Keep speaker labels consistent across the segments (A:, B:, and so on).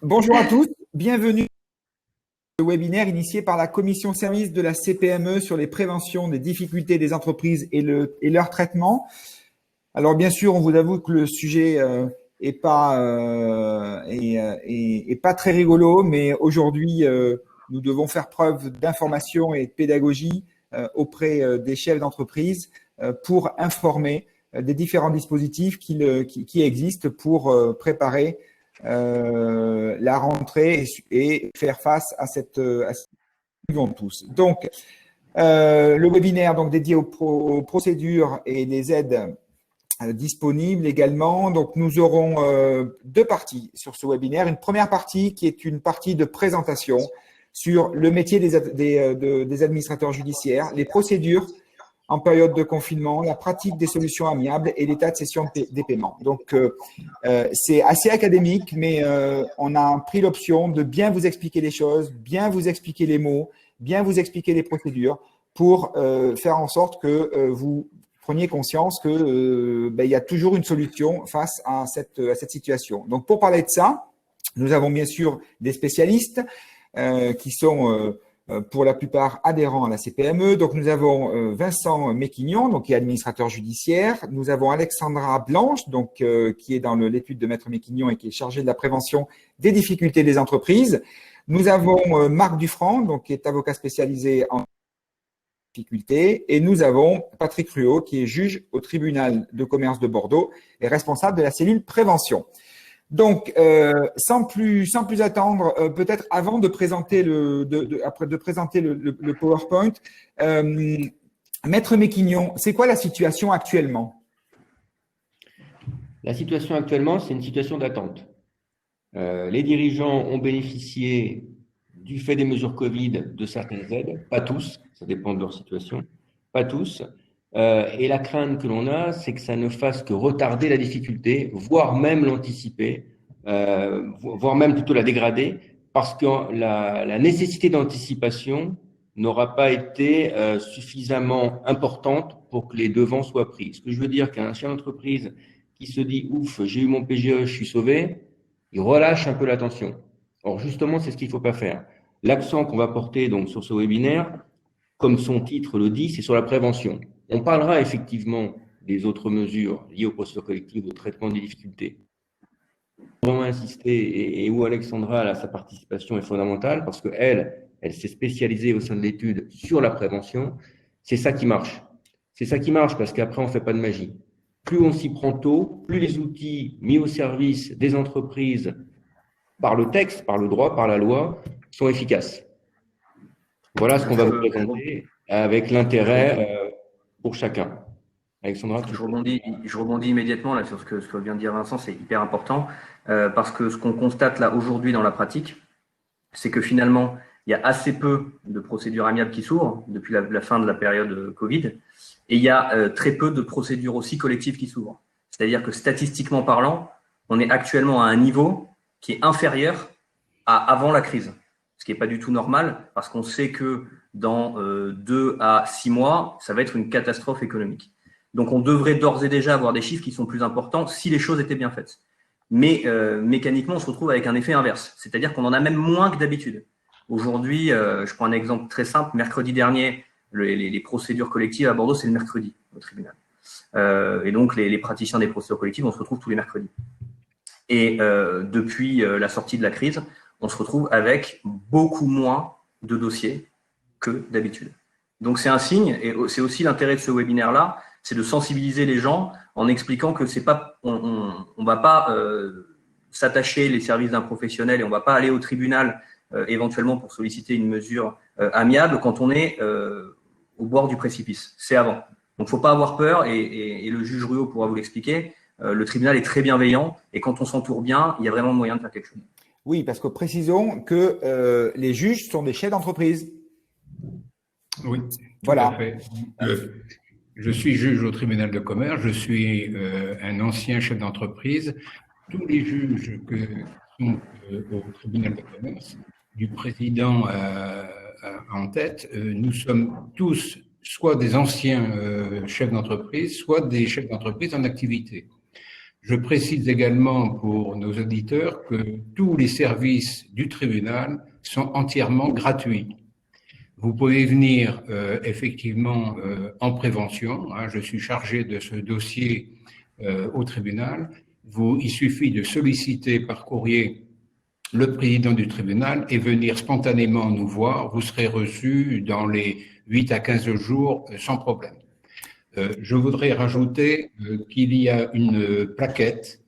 A: Bonjour à tous, bienvenue au webinaire initié par la commission service de la CPME sur les préventions des difficultés des entreprises et leur traitement. Alors bien sûr, on vous avoue que le sujet est pas très rigolo, mais aujourd'hui, nous devons faire preuve d'information et de pédagogie auprès des chefs d'entreprise pour informer des différents dispositifs qui existent pour préparer la rentrée et faire face à cette tous. Donc, le webinaire donc dédié aux procédures et les aides disponibles également. Donc, nous aurons deux parties sur ce webinaire. Une première partie qui est une partie de présentation sur le métier des administrateurs judiciaires, les procédures en période de confinement, la pratique des solutions amiables et l'état de cession des paiements. Donc, c'est assez académique, mais on a pris l'option de bien vous expliquer les choses, bien vous expliquer les mots, bien vous expliquer les procédures pour faire en sorte que vous preniez conscience que il y a toujours une solution face à cette situation. Donc, pour parler de ça, nous avons bien sûr des spécialistes qui sont pour la plupart adhérents à la CPME. Donc, nous avons Vincent Méquignon, donc qui est administrateur judiciaire. Nous avons Alexandra Blanche, donc qui est dans l'étude de Maître Méquignon et qui est chargée de la prévention des difficultés des entreprises. Nous avons Marc Dufranc, donc qui est avocat spécialisé en difficultés. Et nous avons Patrick Ruot, qui est juge au tribunal de commerce de Bordeaux et responsable de la cellule prévention. Donc, sans plus attendre, peut-être avant de présenter le PowerPoint, Maître Méquignon, c'est quoi la situation actuellement?
B: La situation actuellement, c'est une situation d'attente. Les dirigeants ont bénéficié, du fait des mesures Covid, de certaines aides, pas tous, ça dépend de leur situation, pas tous. Et la crainte que l'on a, c'est que ça ne fasse que retarder la difficulté, voire même l'anticiper, voire même plutôt la dégrader, parce que la nécessité d'anticipation n'aura pas été suffisamment importante pour que les devants soient pris. Ce que je veux dire qu'un chef d'entreprise qui se dit « ouf, j'ai eu mon PGE, je suis sauvé », il relâche un peu l'attention. Or, justement, c'est ce qu'il ne faut pas faire. L'accent qu'on va porter donc sur ce webinaire, comme son titre le dit, c'est sur la prévention. On parlera effectivement des autres mesures liées aux procédures collectives, au traitement des difficultés. Vraiment insister et où Alexandra, là, sa participation est fondamentale parce qu'elle s'est spécialisée au sein de l'étude sur la prévention. C'est ça qui marche. C'est ça qui marche parce qu'après, on ne fait pas de magie. Plus on s'y prend tôt, plus les outils mis au service des entreprises par le texte, par le droit, par la loi, sont efficaces. Voilà ce qu'on va vous présenter avec l'intérêt pour chacun. Alexandra,
C: je rebondis immédiatement là sur ce que vient de dire Vincent, c'est hyper important parce que ce qu'on constate là aujourd'hui dans la pratique, c'est que finalement, il y a assez peu de procédures amiables qui s'ouvrent depuis la fin de la période Covid et il y a très peu de procédures aussi collectives qui s'ouvrent. C'est-à-dire que statistiquement parlant, on est actuellement à un niveau qui est inférieur à avant la crise. Ce qui n'est pas du tout normal, parce qu'on sait que dans 2 à 6 mois, ça va être une catastrophe économique. Donc, on devrait d'ores et déjà avoir des chiffres qui sont plus importants si les choses étaient bien faites. Mais mécaniquement, on se retrouve avec un effet inverse, c'est-à-dire qu'on en a même moins que d'habitude. Aujourd'hui, je prends un exemple très simple. Mercredi dernier, les procédures collectives à Bordeaux, c'est le mercredi au tribunal. Et donc, les praticiens des procédures collectives, on se retrouve tous les mercredis. Et depuis la sortie de la crise, on se retrouve avec beaucoup moins de dossiers que d'habitude. Donc, c'est un signe, et c'est aussi l'intérêt de ce webinaire-là, c'est de sensibiliser les gens en expliquant que c'est pas, on va pas s'attacher les services d'un professionnel et on va pas aller au tribunal éventuellement pour solliciter une mesure amiable quand on est au bord du précipice. C'est avant. Donc, faut pas avoir peur et le juge Ruot pourra vous l'expliquer. Le tribunal est très bienveillant et quand on s'entoure bien, il y a vraiment moyen de faire quelque chose.
A: Oui, parce que précisons que les juges sont des chefs d'entreprise.
D: Oui,
A: voilà.
D: Tout à fait. Je suis juge au tribunal de commerce, je suis un ancien chef d'entreprise. Tous les juges qui sont au tribunal de commerce, du président en tête, nous sommes tous soit des anciens chefs d'entreprise, soit des chefs d'entreprise en activité. Je précise également pour nos auditeurs que tous les services du tribunal sont entièrement gratuits. Vous pouvez venir effectivement en prévention. Je suis chargé de ce dossier au tribunal. Il suffit de solliciter par courrier le président du tribunal et venir spontanément nous voir. Vous serez reçu dans les 8 à 15 jours sans problème. Je voudrais rajouter qu'il y a une plaquette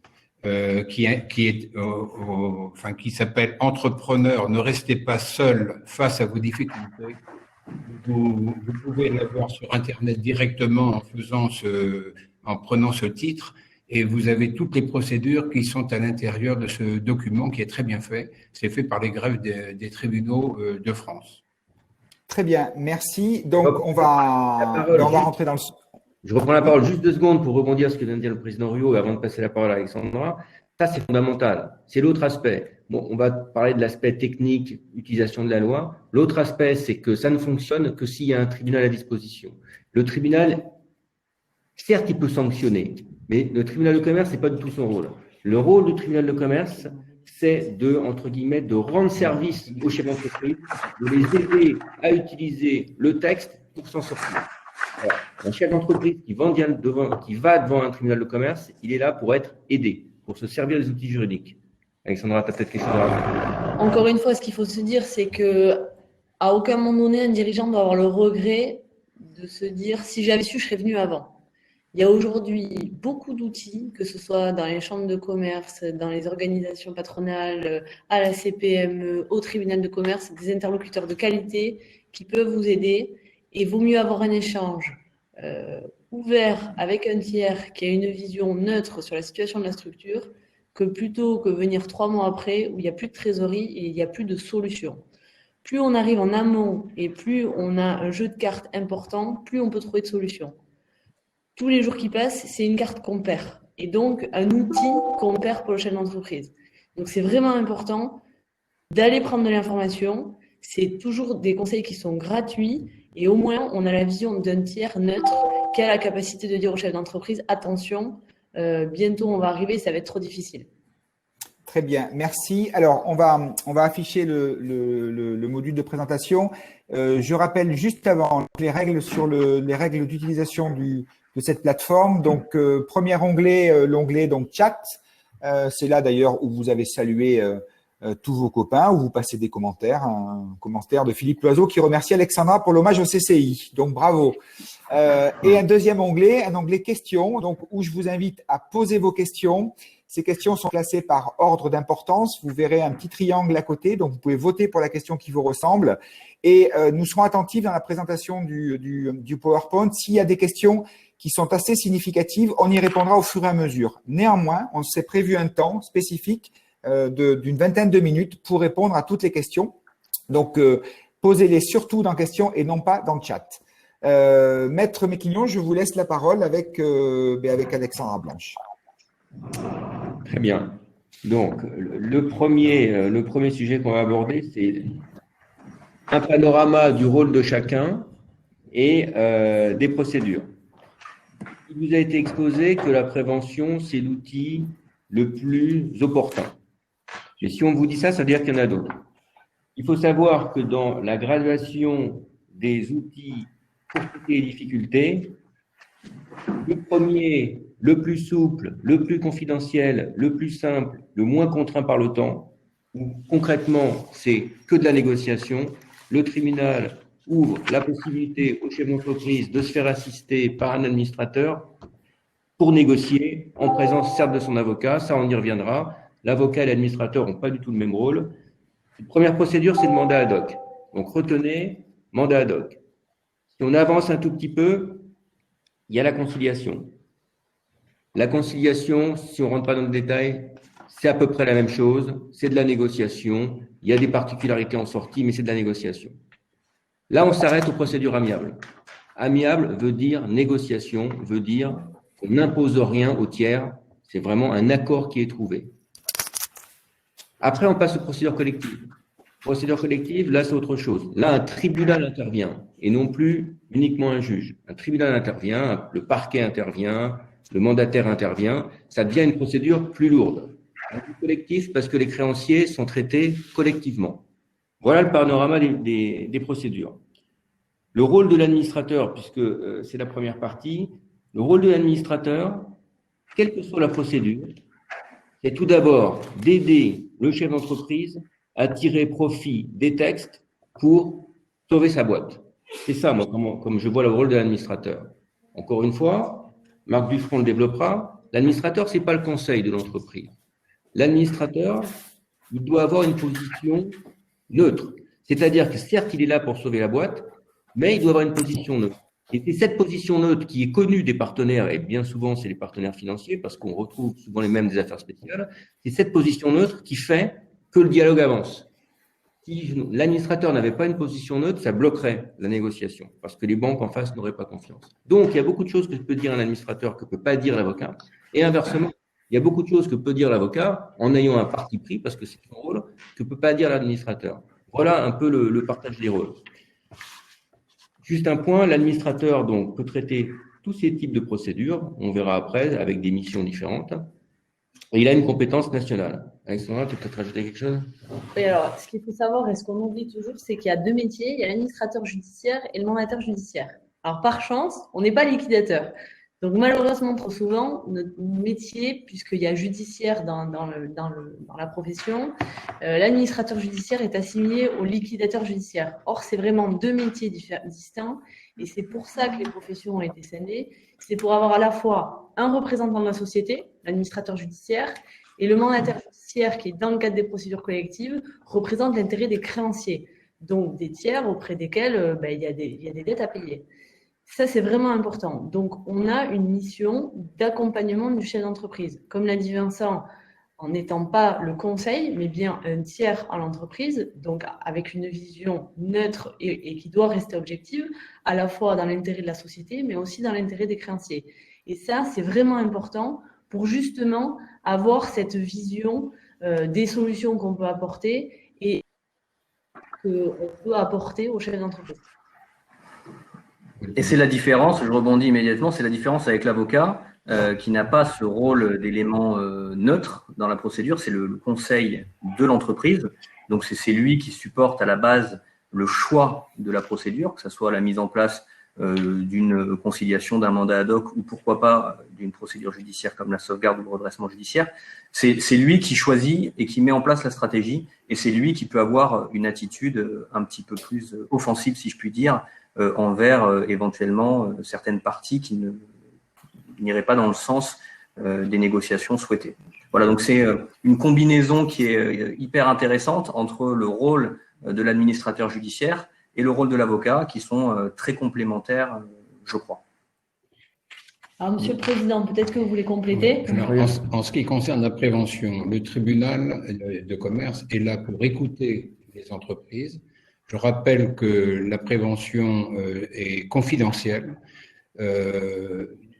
D: qui s'appelle Entrepreneur, ne restez pas seul face à vos difficultés. Vous pouvez l'avoir sur Internet directement en prenant ce titre, et vous avez toutes les procédures qui sont à l'intérieur de ce document qui est très bien fait. C'est fait par les greffes des tribunaux de France.
A: Très bien, merci. Donc, on va rentrer dans le...
B: Je reprends la parole juste 2 secondes pour rebondir sur ce que vient de dire le président Ruot avant de passer la parole à Alexandra. Ça, c'est fondamental. C'est l'autre aspect. Bon, on va parler de l'aspect technique, utilisation de la loi. L'autre aspect, c'est que ça ne fonctionne que s'il y a un tribunal à disposition. Le tribunal, certes, il peut sanctionner, mais le tribunal de commerce, c'est pas du tout son rôle. Le rôle du tribunal de commerce, c'est entre guillemets, de rendre service aux chefs d'entreprise, de les aider à utiliser le texte pour s'en sortir. Alors, un chef d'entreprise qui va devant un tribunal de commerce, il est là pour être aidé, pour se servir des outils juridiques. Alexandra, tu as peut-être quelque chose à rajouter.
E: Encore une fois, ce qu'il faut se dire, c'est qu'à aucun moment donné, un dirigeant doit avoir le regret de se dire « si j'avais su, je serais venu avant ». Il y a aujourd'hui beaucoup d'outils, que ce soit dans les chambres de commerce, dans les organisations patronales, à la CPME, au tribunal de commerce, des interlocuteurs de qualité qui peuvent vous aider. Et vaut mieux avoir un échange ouvert avec un tiers qui a une vision neutre sur la situation de la structure que plutôt que venir 3 mois après où il n'y a plus de trésorerie et il n'y a plus de solution. Plus on arrive en amont et plus on a un jeu de cartes important, plus on peut trouver de solutions. Tous les jours qui passent, c'est une carte qu'on perd. Et donc, un outil qu'on perd pour le chef d'entreprise. Donc, c'est vraiment important d'aller prendre de l'information. C'est toujours des conseils qui sont gratuits. Et au moins, on a la vision d'un tiers neutre qui a la capacité de dire au chef d'entreprise, attention, bientôt on va arriver, ça va être trop difficile.
A: Très bien, merci. Alors, on va afficher le module de présentation. Je rappelle juste avant les règles les règles d'utilisation de cette plateforme. Donc, premier onglet, l'onglet donc chat. C'est là d'ailleurs où vous avez salué tous vos copains, où vous passez des commentaires. Un commentaire de Philippe Loiseau qui remercie Alexandra pour l'hommage au CCI. Donc, bravo. Et un deuxième onglet, un onglet questions, donc où je vous invite à poser vos questions. Ces questions sont classées par ordre d'importance. Vous verrez un petit triangle à côté, donc vous pouvez voter pour la question qui vous ressemble. Et nous serons attentifs dans la présentation du PowerPoint. S'il y a des questions qui sont assez significatives, on y répondra au fur et à mesure. Néanmoins, on s'est prévu un temps spécifique d'une vingtaine de minutes pour répondre à toutes les questions. Donc, posez-les surtout dans questions et non pas dans le chat. Maître Méquignon, je vous laisse la parole avec Alexandra Blanche.
B: Très bien. Donc, le premier sujet qu'on va aborder, c'est un panorama du rôle de chacun et des procédures. Il vous a été exposé que la prévention, c'est l'outil le plus opportun. Et si on vous dit ça, ça veut dire qu'il y en a d'autres. Il faut savoir que dans la graduation des outils pour traiter les difficultés, le premier, le plus souple, le plus confidentiel, le plus simple, le moins contraint par le temps, où concrètement, c'est que de la négociation. Le tribunal ouvre la possibilité au chef d'entreprise de se faire assister par un administrateur pour négocier en présence certes de son avocat, ça on y reviendra. L'avocat et l'administrateur n'ont pas du tout le même rôle. La première procédure, c'est le mandat ad hoc. Donc retenez, mandat ad hoc. Si on avance un tout petit peu, il y a la conciliation. La conciliation, si on ne rentre pas dans le détail, c'est à peu près la même chose. C'est de la négociation. Il y a des particularités en sortie, mais c'est de la négociation. Là, on s'arrête aux procédures amiables. Amiable veut dire négociation, veut dire qu'on n'impose rien au tiers. C'est vraiment un accord qui est trouvé. Après, on passe aux procédures collectives. Procédure collective, là, c'est autre chose. Là, un tribunal intervient et non plus uniquement un juge. Un tribunal intervient, le parquet intervient, le mandataire intervient, ça devient une procédure plus lourde. Un plus collectif parce que les créanciers sont traités collectivement. Voilà le panorama des procédures. Le rôle de l'administrateur, puisque c'est la première partie, le rôle de l'administrateur, quelle que soit la procédure, c'est tout d'abord d'aider le chef d'entreprise à tirer profit des textes pour sauver sa boîte. C'est ça, moi, comme je vois le rôle de l'administrateur. Encore une fois, Marc Dufront le développera, l'administrateur, c'est pas le conseil de l'entreprise. L'administrateur, il doit avoir une position neutre. C'est-à-dire que certes, il est là pour sauver la boîte, mais il doit avoir une position neutre. Et c'est cette position neutre qui est connue des partenaires, et bien souvent, c'est les partenaires financiers, parce qu'on retrouve souvent les mêmes des affaires spéciales, c'est cette position neutre qui fait que le dialogue avance. Si l'administrateur n'avait pas une position neutre, ça bloquerait la négociation, parce que les banques en face n'auraient pas confiance. Donc, il y a beaucoup de choses que peut dire un administrateur que ne peut pas dire l'avocat, et inversement, il y a beaucoup de choses que peut dire l'avocat en ayant un parti pris, parce que c'est son rôle, que ne peut pas dire l'administrateur. Voilà un peu le partage des rôles. Juste un point, l'administrateur donc peut traiter tous ces types de procédures, on verra après, avec des missions différentes, et il a une compétence nationale. Alexandra, tu peux peut-être rajouter quelque chose?
E: Oui, alors, ce qu'il faut savoir, et ce qu'on oublie toujours, c'est qu'il y a deux métiers, il y a l'administrateur judiciaire et le mandataire judiciaire. Alors, par chance, on n'est pas liquidateur. Donc, malheureusement, trop souvent, notre métier, puisqu'il y a judiciaire dans la profession, l'administrateur judiciaire est assimilé au liquidateur judiciaire. Or, c'est vraiment deux métiers distincts, et c'est pour ça que les professions ont été scindées. C'est pour avoir à la fois un représentant de la société, l'administrateur judiciaire, et le mandataire judiciaire qui, dans le cadre des procédures collectives, représente l'intérêt des créanciers, donc des tiers auprès desquels il y a des dettes à payer. Ça, c'est vraiment important. Donc, on a une mission d'accompagnement du chef d'entreprise. Comme l'a dit Vincent, en n'étant pas le conseil, mais bien un tiers à l'entreprise, donc avec une vision neutre et qui doit rester objective, à la fois dans l'intérêt de la société, mais aussi dans l'intérêt des créanciers. Et ça, c'est vraiment important pour justement avoir cette vision des solutions qu'on peut apporter et qu'on peut apporter au chef d'entreprise.
C: Et c'est la différence, je rebondis immédiatement, c'est la différence avec l'avocat qui n'a pas ce rôle d'élément neutre dans la procédure, c'est le conseil de l'entreprise. Donc c'est lui qui supporte à la base le choix de la procédure, que ce soit la mise en place d'une conciliation, d'un mandat ad hoc ou pourquoi pas d'une procédure judiciaire comme la sauvegarde ou le redressement judiciaire. C'est lui qui choisit et qui met en place la stratégie et c'est lui qui peut avoir une attitude un petit peu plus offensive, si je puis dire, envers éventuellement certaines parties qui n'iraient pas dans le sens des négociations souhaitées. Voilà, donc c'est une combinaison qui est hyper intéressante entre le rôle de l'administrateur judiciaire et le rôle de l'avocat, qui sont très complémentaires, je crois.
E: Alors, Monsieur le Président, peut-être que vous voulez compléter.
D: Alors, en ce qui concerne la prévention, le tribunal de commerce est là pour écouter les entreprises. Je rappelle que la prévention est confidentielle.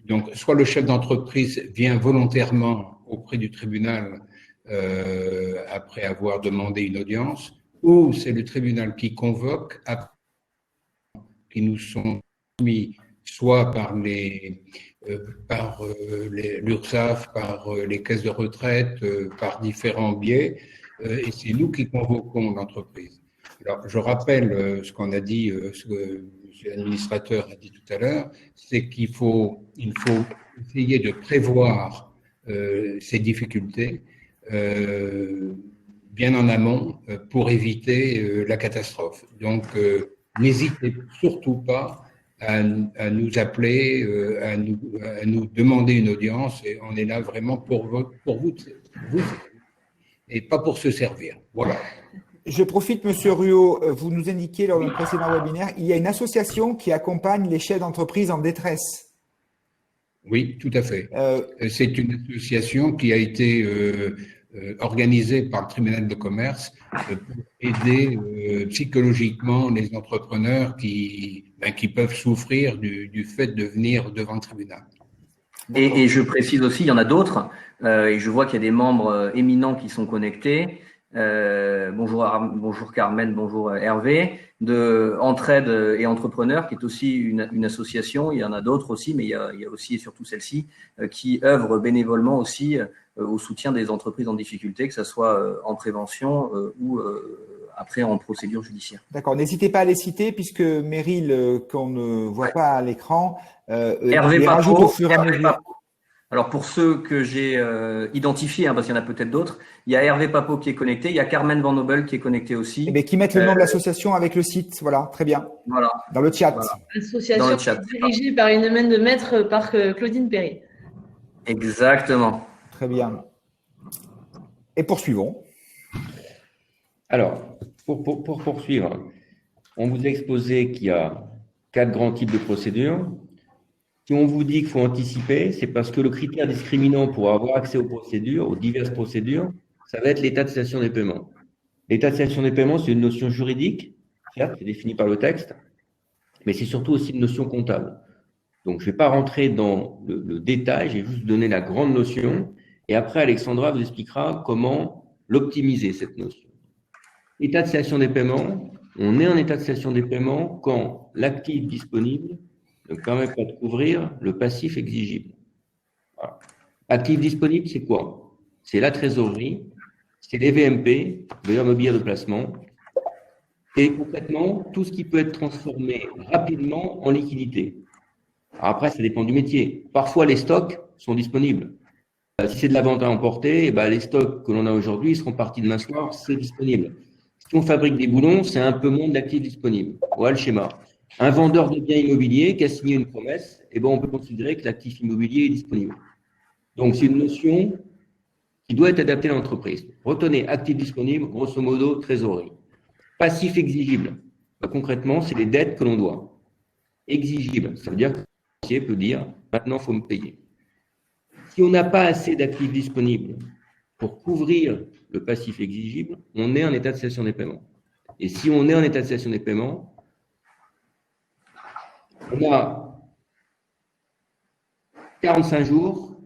D: Donc, soit le chef d'entreprise vient volontairement auprès du tribunal après avoir demandé une audience, ou c'est le tribunal qui convoque, qui nous sont mis soit par l'URSSAF, par les caisses de retraite, par différents biais, et c'est nous qui convoquons l'entreprise. Alors, je rappelle ce qu'on a dit, ce que l'administrateur a dit tout à l'heure, c'est qu'il faut essayer de prévoir ces difficultés bien en amont pour éviter la catastrophe. Donc, n'hésitez surtout pas à nous appeler, à nous demander une audience, et on est là vraiment pour vous et pas pour se servir. Voilà.
A: Je profite, Monsieur Ruot, vous nous indiquiez lors d'un précédent webinaire, il y a une association qui accompagne les chefs d'entreprise en détresse.
D: Oui, tout à fait. C'est une association qui a été organisée par le tribunal de commerce pour aider psychologiquement les entrepreneurs qui peuvent souffrir du fait de venir devant le tribunal.
C: Et je précise aussi, il y en a d'autres, et je vois qu'il y a des membres éminents qui sont connectés. bonjour Carmen, bonjour Hervé, de Entraide et Entrepreneurs, qui est aussi une association. Il y en a d'autres aussi, mais il y a aussi et surtout celle-ci qui œuvre bénévolement aussi au soutien des entreprises en difficulté, que ce soit en prévention ou après en procédure judiciaire.
A: D'accord, n'hésitez pas à les citer puisque Meryl, qu'on ne voit pas à l'écran,
C: Hervé
A: les rajoute
C: Papo,
A: au fur et à mesure.
C: Alors pour ceux que j'ai identifiés, parce qu'il y en a peut-être d'autres, il y a Hervé Papo qui est connecté, il y a Carmen Van Nobel qui est connecté aussi.
A: Eh bien, qui mettent le nom de l'association avec le site, voilà, très bien.
C: Voilà.
A: Dans le chat.
C: Voilà.
E: Association
C: Dans le chat.
E: dirigée par une main de maître par Claudine Perry.
C: Exactement.
A: Très bien. Et poursuivons.
B: Alors, pour poursuivre, on vous a exposé qu'il y a 4 grands types de procédures. Si on vous dit qu'il faut anticiper, c'est parce que le critère discriminant pour avoir accès aux procédures, aux diverses procédures, ça va être l'état de cessation des paiements. L'état de cessation des paiements, c'est une notion juridique, certes, c'est défini par le texte, mais c'est surtout aussi une notion comptable. Donc, je ne vais pas rentrer dans le détail, je vais juste donner la grande notion, et après, Alexandra vous expliquera comment l'optimiser, cette notion. État de cessation des paiements, on est en état de cessation des paiements quand l'actif disponible ne permet pas de couvrir le passif exigible. Voilà. Actif disponible, c'est quoi? C'est la trésorerie, c'est les VMP, valeurs mobilières de placement, et concrètement, tout ce qui peut être transformé rapidement en liquidité. Alors après, ça dépend du métier. Parfois, les stocks sont disponibles. Si c'est de la vente à emporter, les stocks que l'on a aujourd'hui ils seront partis demain soir, c'est disponible. Si on fabrique des boulons, c'est un peu moins d'actifs disponibles. Voilà le schéma. Un vendeur de biens immobiliers qui a signé une promesse, on peut considérer que l'actif immobilier est disponible. Donc, c'est une notion qui doit être adaptée à l'entreprise. Retenez actif disponible, grosso modo, trésorerie. Passif exigible. Concrètement, c'est les dettes que l'on doit. Exigible, ça veut dire que le financier peut dire maintenant, il faut me payer. Si on n'a pas assez d'actifs disponibles pour couvrir le passif exigible, on est en état de cessation des paiements. Et si on est en état de cessation des paiements, on a 45 jours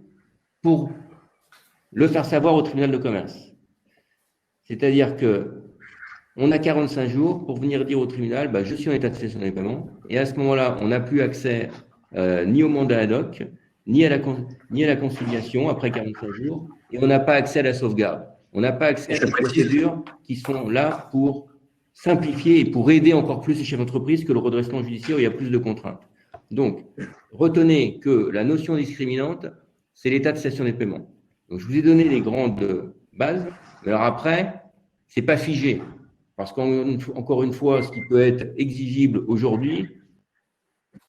B: pour le faire savoir au tribunal de commerce. C'est-à-dire que on a 45 jours pour venir dire au tribunal, je suis en état de cessation des paiements, et à ce moment-là, on n'a plus accès ni au mandat ad hoc, ni à la conciliation après 45 jours, et on n'a pas accès à la sauvegarde. On n'a pas accès à ces procédures qui sont là pour simplifier et pour aider encore plus les chefs d'entreprise que le redressement judiciaire où il y a plus de contraintes. Donc, retenez que la notion discriminante, c'est l'état de cessation des paiements. Donc, je vous ai donné les grandes bases, mais alors après, c'est pas figé. Parce qu'encore une fois, ce qui peut être exigible aujourd'hui,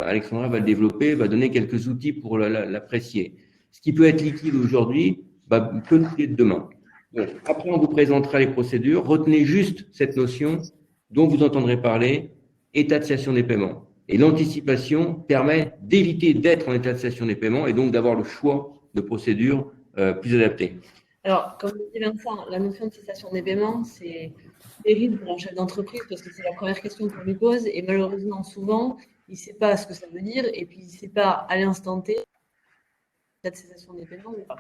B: Alexandra va le développer, va donner quelques outils pour l'apprécier. Ce qui peut être liquide aujourd'hui, peut l'être demain. Donc, après, on vous présentera les procédures. Retenez juste cette notion dont vous entendrez parler, état de cessation des paiements. Et l'anticipation permet d'éviter d'être en état de cessation des paiements et donc d'avoir le choix de procédures plus adaptées.
E: Alors, comme le dit Vincent, la notion de cessation des paiements, c'est terrible pour un chef d'entreprise parce que c'est la première question qu'on lui pose et malheureusement, souvent, il ne sait pas ce que ça veut dire et puis il ne sait pas à l'instant T la cessation des paiements ou pas.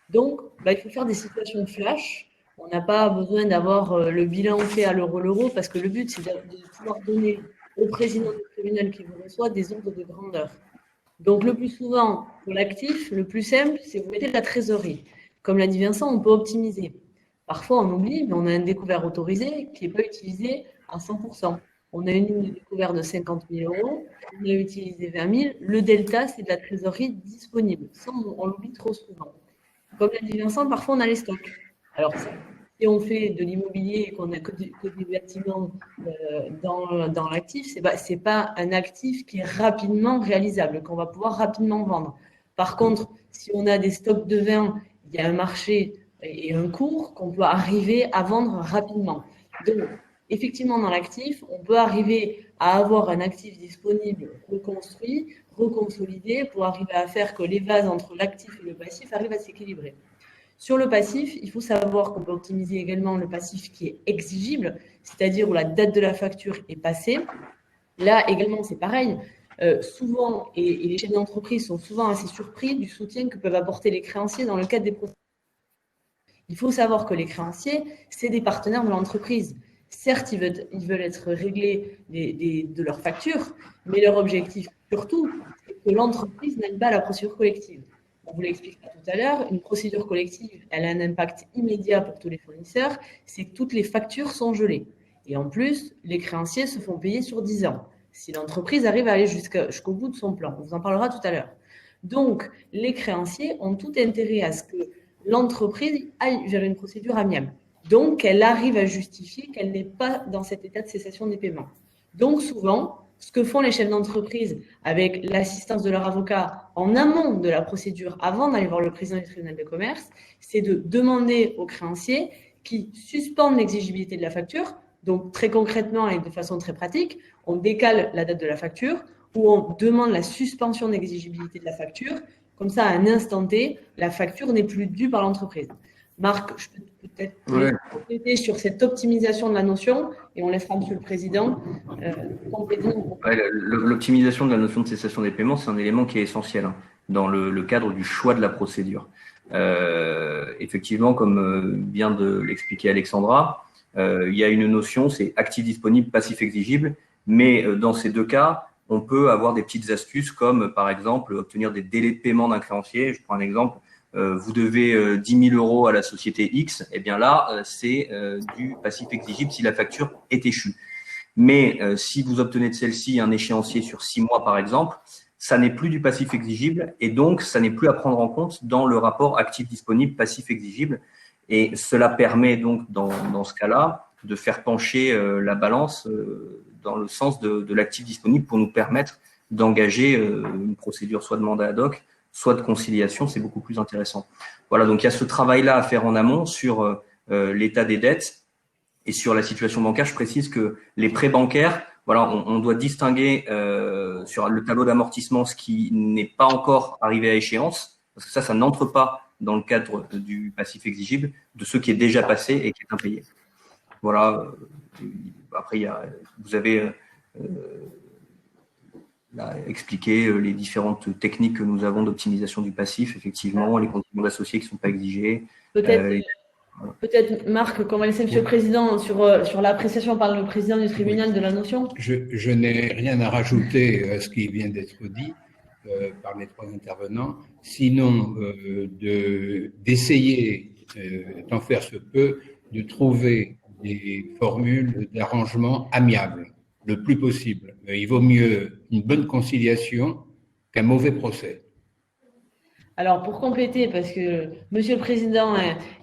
E: Donc, il faut faire des situations flash. On n'a pas besoin d'avoir le bilan fait à l'euro parce que le but, c'est de pouvoir donner au président du tribunal qui vous reçoit des ordres de grandeur. Donc, le plus souvent, pour l'actif, le plus simple, c'est vous mettez de la trésorerie. Comme l'a dit Vincent, on peut optimiser. Parfois, on oublie, mais on a un découvert autorisé qui n'est pas utilisé à 100%. On a une ligne de découvert de 50 000 €, on a utilisé 20 000. Le delta, c'est de la trésorerie disponible. Ça, on l'oublie trop souvent. Comme l'a dit Vincent, parfois, on a les stocks. Alors, si on fait de l'immobilier et qu'on n'a que des bâtiments dans l'actif, c'est pas un actif qui est rapidement réalisable, qu'on va pouvoir rapidement vendre. Par contre, si on a des stocks de vin, il y a un marché et un cours qu'on peut arriver à vendre rapidement. Donc, effectivement, dans l'actif, on peut arriver à avoir un actif disponible, reconstruit, reconsolidé, pour arriver à faire que les vases entre l'actif et le passif arrivent à s'équilibrer. Sur le passif, il faut savoir qu'on peut optimiser également le passif qui est exigible, c'est-à-dire où la date de la facture est passée. Là également, c'est pareil. Souvent, et les chefs d'entreprise sont souvent assez surpris du soutien que peuvent apporter les créanciers dans le cadre des procédures. Il faut savoir que les créanciers, c'est des partenaires de l'entreprise. Certes, ils veulent être réglés de leurs factures, mais leur objectif surtout, c'est que l'entreprise n'aille pas à la procédure collective. On vous l'expliquera tout à l'heure, une procédure collective, elle a un impact immédiat pour tous les fournisseurs, c'est que toutes les factures sont gelées. Et en plus, les créanciers se font payer sur 10 ans, si l'entreprise arrive à aller jusqu'au bout de son plan. On vous en parlera tout à l'heure. Donc, les créanciers ont tout intérêt à ce que l'entreprise aille vers une procédure amiable. Donc, qu'elle arrive à justifier qu'elle n'est pas dans cet état de cessation des paiements. Donc, souvent, ce que font les chefs d'entreprise avec l'assistance de leur avocat en amont de la procédure, avant d'aller voir le président du tribunal de commerce, c'est de demander aux créanciers qui suspendent l'exigibilité de la facture. Donc, très concrètement et de façon très pratique, on décale la date de la facture ou on demande la suspension d'exigibilité de la facture. Comme ça, à un instant T, la facture n'est plus due par l'entreprise. Marc, je peux peut-être compléter sur cette optimisation de la notion et on laissera Monsieur le Président compléter.
C: L'optimisation de la notion de cessation des paiements, c'est un élément qui est essentiel dans le cadre du choix de la procédure. Effectivement, comme vient de l'expliquer Alexandra, il y a une notion, c'est actif disponible, passif exigible, mais dans ces deux cas, on peut avoir des petites astuces comme, par exemple, obtenir des délais de paiement d'un créancier. Je prends un exemple. Vous devez 10 000 euros à la société X. Eh bien là, c'est du passif exigible si la facture est échue. Mais si vous obtenez de celle-ci un échéancier sur 6 mois, par exemple, ça n'est plus du passif exigible et donc ça n'est plus à prendre en compte dans le rapport actif disponible, passif exigible. Et cela permet donc, dans ce cas-là, de faire pencher la balance dans le sens de l'actif disponible pour nous permettre d'engager une procédure soit de mandat ad hoc, soit de conciliation. C'est beaucoup plus intéressant. Voilà, donc il y a ce travail-là à faire en amont sur l'état des dettes et sur la situation bancaire. Je précise que les prêts bancaires, voilà, on doit distinguer sur le tableau d'amortissement ce qui n'est pas encore arrivé à échéance, parce que ça n'entre pas dans le cadre du passif exigible, de ce qui est déjà passé et qui est impayé. Voilà. Après, vous avez expliqué les différentes techniques que nous avons d'optimisation du passif, effectivement, les conditions d'associés qui ne sont pas exigées.
E: Peut-être, Marc, qu'on va laisser Monsieur le Président sur l'appréciation par le président du tribunal de la notion.
D: Je n'ai rien à rajouter à ce qui vient d'être dit par les trois intervenants, sinon d'essayer, tant faire se peut, de trouver des formules d'arrangement amiables, le plus possible. Il vaut mieux une bonne conciliation qu'un mauvais procès.
E: Alors, pour compléter, parce que Monsieur le Président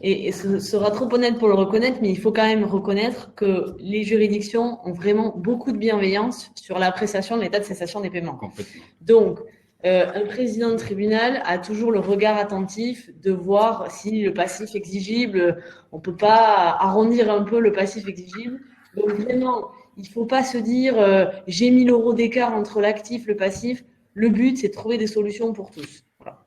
E: sera trop honnête pour le reconnaître, mais il faut quand même reconnaître que les juridictions ont vraiment beaucoup de bienveillance sur l'appréciation de l'état de cessation des paiements. Donc, un président de tribunal a toujours le regard attentif de voir si le passif exigible, on ne peut pas arrondir un peu le passif exigible. Donc, vraiment, il ne faut pas se dire j'ai 1 000 euros d'écart entre l'actif et le passif. Le but, c'est de trouver des solutions pour tous. Voilà.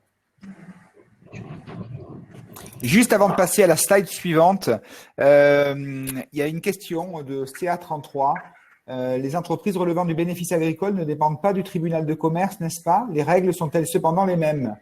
A: Juste avant de passer à la slide suivante, il y a une question de CA33. Les entreprises relevant du bénéfice agricole ne dépendent pas du tribunal de commerce, n'est-ce pas? Les règles sont-elles cependant les mêmes?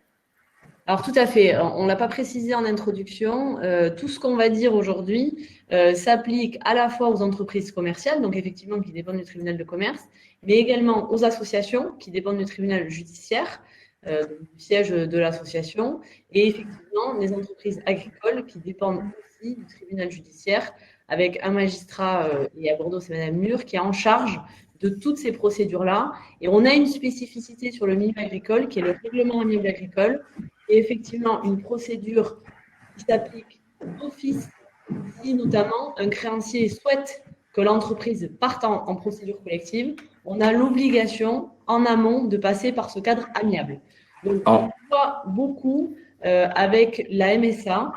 E: Alors tout à fait, on ne l'a pas précisé en introduction, tout ce qu'on va dire aujourd'hui s'applique à la fois aux entreprises commerciales, donc effectivement qui dépendent du tribunal de commerce, mais également aux associations qui dépendent du tribunal judiciaire, du siège de l'association, et effectivement les entreprises agricoles qui dépendent aussi du tribunal judiciaire, avec un magistrat, et à Bordeaux c'est Madame Mur, qui est en charge de toutes ces procédures-là. Et on a une spécificité sur le milieu agricole qui est le règlement amiable agricole, et effectivement une procédure qui s'applique d'office si notamment un créancier souhaite que l'entreprise parte en procédure collective. On a l'obligation en amont de passer par ce cadre amiable. Donc on voit beaucoup avec la MSA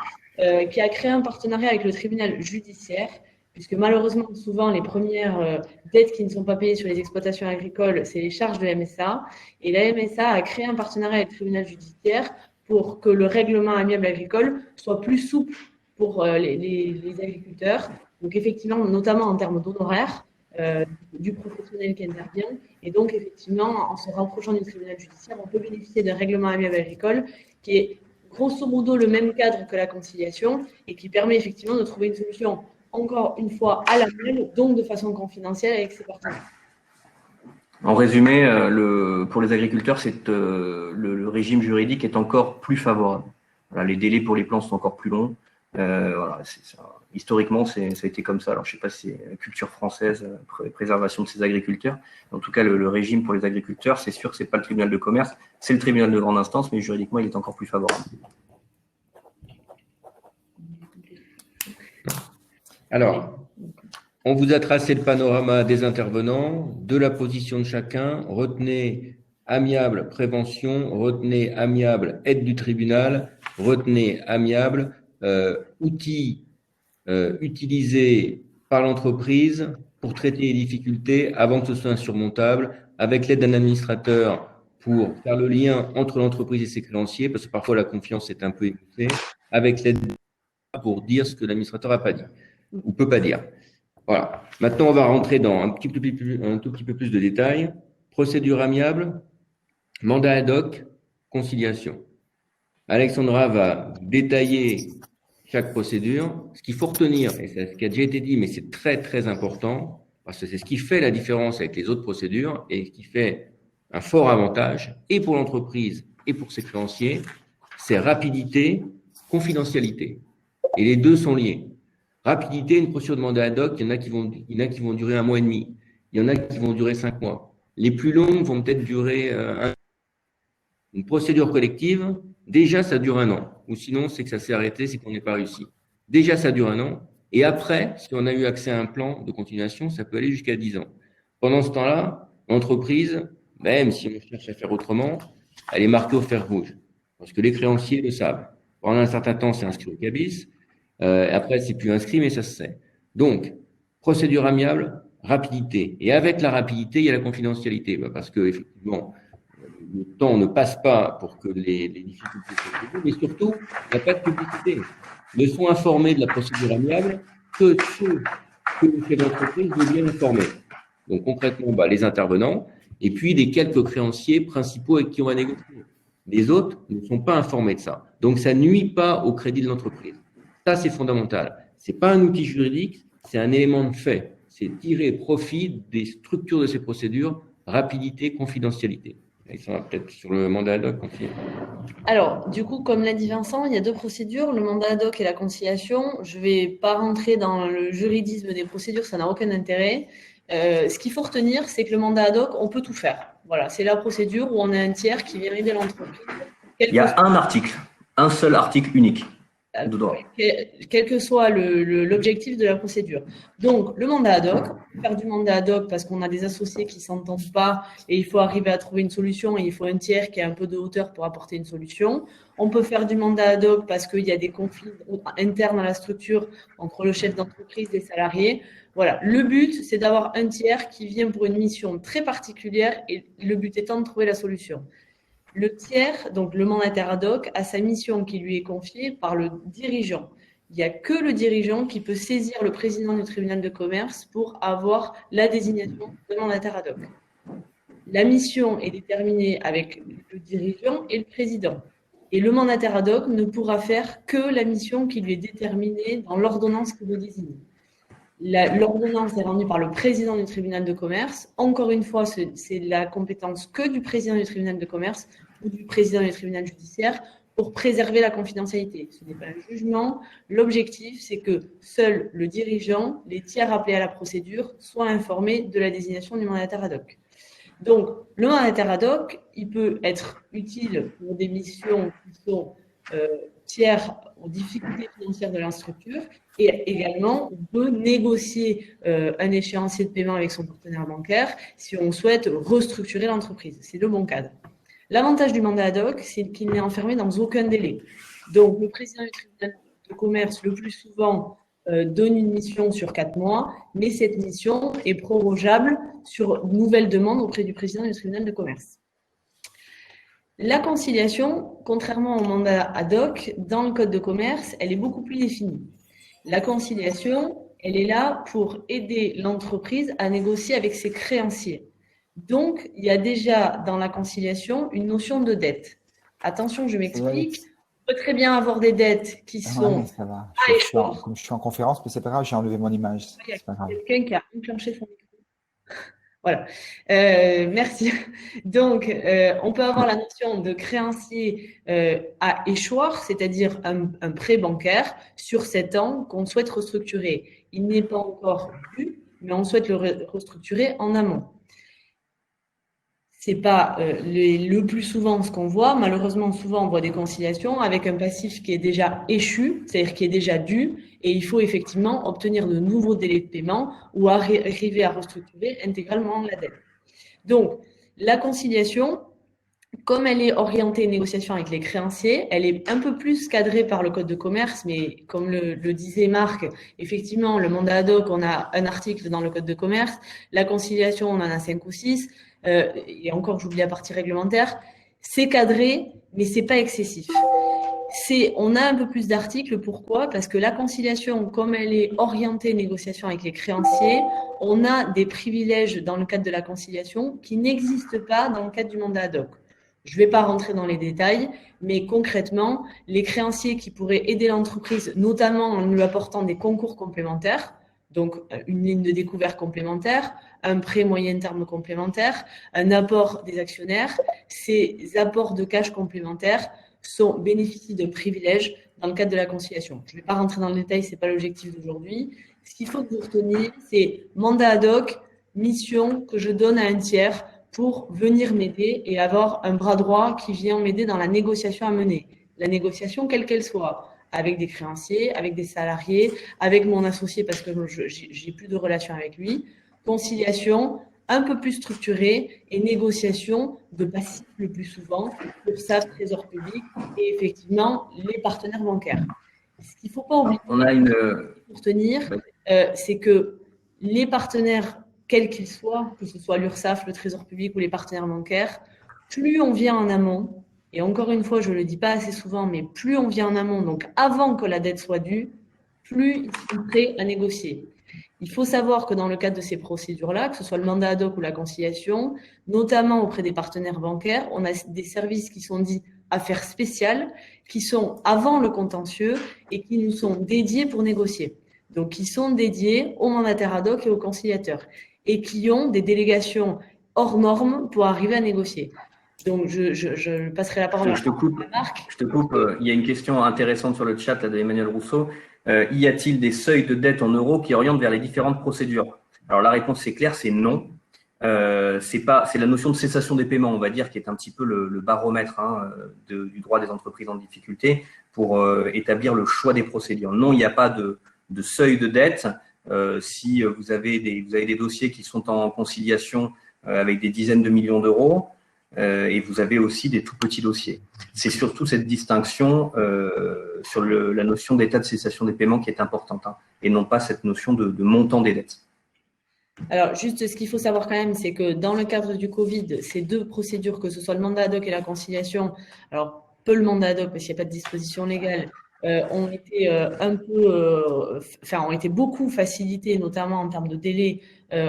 E: qui a créé un partenariat avec le tribunal judiciaire, puisque malheureusement, souvent, les premières dettes qui ne sont pas payées sur les exploitations agricoles, c'est les charges de la MSA. Et la MSA a créé un partenariat avec le tribunal judiciaire pour que le règlement amiable agricole soit plus souple pour les agriculteurs. Donc, effectivement, notamment en termes d'honoraires, du professionnel qui intervient. Et donc, effectivement, en se rapprochant du tribunal judiciaire, on peut bénéficier d'un règlement amiable agricole qui est grosso modo le même cadre que la conciliation et qui permet effectivement de trouver une solution, encore une fois, à la main, donc de façon confidentielle avec ses partenaires.
C: En résumé, pour les agriculteurs, le régime juridique est encore plus favorable. Voilà, les délais pour les plans sont encore plus longs. Voilà, ça. Historiquement, ça a été comme ça. Alors, je ne sais pas si c'est la culture française, préservation de ces agriculteurs. En tout cas, le régime pour les agriculteurs, c'est sûr que ce n'est pas le tribunal de commerce, c'est le tribunal de grande instance, mais juridiquement, il est encore plus favorable.
B: Alors, on vous a tracé le panorama des intervenants, de la position de chacun. Retenez amiable prévention, retenez amiable aide du tribunal, retenez amiable outils utilisés par l'entreprise pour traiter les difficultés avant que ce soit insurmontable, avec l'aide d'un administrateur pour faire le lien entre l'entreprise et ses créanciers, parce que parfois la confiance est un peu émoussée, avec l'aide pour dire ce que l'administrateur n'a pas dit ou peut pas dire. Voilà. Maintenant, on va rentrer dans un tout petit peu plus de détails. Procédure amiable, mandat ad hoc, conciliation. Alexandra va détailler chaque procédure. Ce qu'il faut retenir, et c'est ce qui a déjà été dit, mais c'est très, très important, parce que c'est ce qui fait la différence avec les autres procédures et ce qui fait un fort avantage, et pour l'entreprise et pour ses créanciers, c'est rapidité, confidentialité. Et les deux sont liés. Rapidité, une procédure de mandat ad hoc, il y en a qui vont durer 1 mois et demi. Il y en a qui vont durer 5 mois. Les plus longues vont peut-être durer une procédure collective. Déjà, ça dure 1 an. Ou sinon, c'est que ça s'est arrêté, c'est qu'on n'est pas réussi. Déjà, ça dure 1 an. Et après, si on a eu accès à un plan de continuation, ça peut aller jusqu'à 10 ans. Pendant ce temps-là, l'entreprise, même si on cherche à faire autrement, elle est marquée au fer rouge. Parce que les créanciers le savent. Pendant un certain temps, c'est inscrit au CABIS. Après, c'est plus inscrit, mais ça se sait. Donc, procédure amiable, rapidité. Et avec la rapidité, il y a la confidentialité. Parce que, effectivement, le temps ne passe pas pour que les difficultés soient réglées, mais surtout, il n'y a pas de publicité. Ne sont informés de la procédure amiable que ceux que le chef d'entreprise veut bien informer. Donc, concrètement, les intervenants, et puis les quelques créanciers principaux avec qui on va négocier. Les autres ne sont pas informés de ça. Donc, ça nuit pas au crédit de l'entreprise. Ça, c'est fondamental. C'est pas un outil juridique, c'est un élément de fait. C'est tirer profit des structures de ces procédures, rapidité, confidentialité. Ils sont peut-être sur le mandat ad hoc.
E: Alors, du coup, comme l'a dit Vincent, il y a 2 procédures, le mandat ad hoc et la conciliation. Je ne vais pas rentrer dans le juridisme des procédures, ça n'a aucun intérêt. Ce qu'il faut retenir, c'est que le mandat ad hoc, on peut tout faire. Voilà, c'est la procédure où on a un tiers qui vient aider l'entreprise.
C: Il y a un seul article unique.
E: Quel que soit l'objectif de la procédure. Donc, le mandat ad hoc, on peut faire du mandat ad hoc parce qu'on a des associés qui ne s'entendent pas et il faut arriver à trouver une solution et il faut un tiers qui a un peu de hauteur pour apporter une solution. On peut faire du mandat ad hoc parce qu'il y a des conflits internes à la structure entre le chef d'entreprise et les salariés. Voilà, le but, c'est d'avoir un tiers qui vient pour une mission très particulière et le but étant de trouver la solution. Le tiers, donc le mandataire ad hoc, a sa mission qui lui est confiée par le dirigeant. Il n'y a que le dirigeant qui peut saisir le président du tribunal de commerce pour avoir la désignation de mandataire ad hoc. La mission est déterminée avec le dirigeant et le président. Et le mandataire ad hoc ne pourra faire que la mission qui lui est déterminée dans l'ordonnance qui le désigne. L'ordonnance est rendue par le président du tribunal de commerce. Encore une fois, c'est la compétence que du président du tribunal de commerce ou du président du tribunal judiciaire pour préserver la confidentialité. Ce n'est pas un jugement. L'objectif, c'est que seul le dirigeant, les tiers appelés à la procédure, soient informés de la désignation du mandataire ad hoc. Donc, le mandataire ad hoc, il peut être utile pour des missions qui sont tiers aux difficultés financières de la structure et également on peut négocier un échéancier de paiement avec son partenaire bancaire si on souhaite restructurer l'entreprise. C'est le bon cadre. L'avantage du mandat ad hoc, c'est qu'il n'est enfermé dans aucun délai. Donc, le président du tribunal de commerce, le plus souvent, donne une mission sur 4 mois, mais cette mission est prorogeable sur nouvelle demande auprès du président du tribunal de commerce. La conciliation, contrairement au mandat ad hoc, dans le code de commerce, elle est beaucoup plus définie. La conciliation, elle est là pour aider l'entreprise à négocier avec ses créanciers. Donc, il y a déjà dans la conciliation une notion de dette. Attention, je m'explique. peut très bien avoir des dettes qui sont
A: Ouais, ça va.
E: à échéance.
A: Comme je suis en conférence, mais c'est pas grave, j'ai enlevé mon image.
E: Il y a
A: C'est pas grave.
E: quelqu'un qui a enclenché son micro. Voilà. Merci. Donc, on peut avoir la notion de créancier à échoir, c'est-à-dire un prêt bancaire sur 7 ans qu'on souhaite restructurer. Il n'est pas encore dû, mais on souhaite le restructurer en amont. C'est pas le plus souvent ce qu'on voit. Malheureusement, souvent, on voit des conciliations avec un passif qui est déjà échu, c'est-à-dire qui est déjà dû, et il faut effectivement obtenir de nouveaux délais de paiement ou arriver à restructurer intégralement la dette. Donc, la conciliation, comme elle est orientée négociation avec les créanciers, elle est un peu plus cadrée par le code de commerce, mais comme le disait Marc, effectivement, le mandat ad hoc, on a un article dans le code de commerce, la conciliation, on en a 5 ou 6, et encore, j'oublie la partie réglementaire. C'est cadré, mais c'est pas excessif. On a un peu plus d'articles. Pourquoi? Parce que la conciliation, comme elle est orientée négociation avec les créanciers, on a des privilèges dans le cadre de la conciliation qui n'existent pas dans le cadre du mandat ad hoc. Je ne vais pas rentrer dans les détails, mais concrètement, les créanciers qui pourraient aider l'entreprise, notamment en lui apportant des concours complémentaires, donc une ligne de découvert complémentaire, un prêt moyen terme complémentaire, un apport des actionnaires, ces apports de cash complémentaires bénéficient de privilèges dans le cadre de la conciliation. Je ne vais pas rentrer dans le détail, ce n'est pas l'objectif d'aujourd'hui. Ce qu'il faut que vous reteniez, c'est mandat ad hoc, mission que je donne à un tiers pour venir m'aider et avoir un bras droit qui vient m'aider dans la négociation à mener. La négociation, quelle qu'elle soit, avec des créanciers, avec des salariés, avec mon associé parce que j'ai plus de relation avec lui. Conciliation un peu plus structurée et négociation de passif le plus souvent pour ça, trésor public et effectivement les partenaires bancaires. Ce qu'il ne faut pas oublier pour tenir, c'est que les partenaires, quels qu'ils soient, que ce soit l'URSSAF, le trésor public ou les partenaires bancaires, plus on vient en amont, et encore une fois, je ne le dis pas assez souvent, mais plus on vient en amont, donc avant que la dette soit due, plus ils sont prêts à négocier. Il faut savoir que dans le cadre de ces procédures-là, que ce soit le mandat ad hoc ou la conciliation, notamment auprès des partenaires bancaires, on a des services qui sont dits affaires spéciales, qui sont avant le contentieux et qui nous sont dédiés pour négocier. Donc, qui sont dédiés aux mandataires ad hoc et aux conciliateurs et qui ont des délégations hors normes pour arriver à négocier. Donc, je passerai la parole à Marc.
C: Je te coupe. Il y a une question intéressante sur le chat là, d'Emmanuel Rousseau. Y a-t-il des seuils de dette en euros qui orientent vers les différentes procédures? Alors, la réponse est claire, c'est non. C'est la notion de cessation des paiements, on va dire, qui est un petit peu le baromètre du droit des entreprises en difficulté pour établir le choix des procédures. Non, il n'y a pas de seuil de dette. Si vous avez des dossiers qui sont en conciliation avec des dizaines de millions d'euros, et vous avez aussi des tout petits dossiers. C'est surtout cette distinction sur la notion d'état de cessation des paiements qui est importante, et non pas cette notion de montant des dettes.
E: Alors, juste ce qu'il faut savoir quand même, c'est que dans le cadre du Covid, ces deux procédures, que ce soit le mandat ad hoc et la conciliation, alors peu le mandat ad hoc parce qu'il n'y a pas de disposition légale, ont été ont été beaucoup facilités, notamment en termes de délai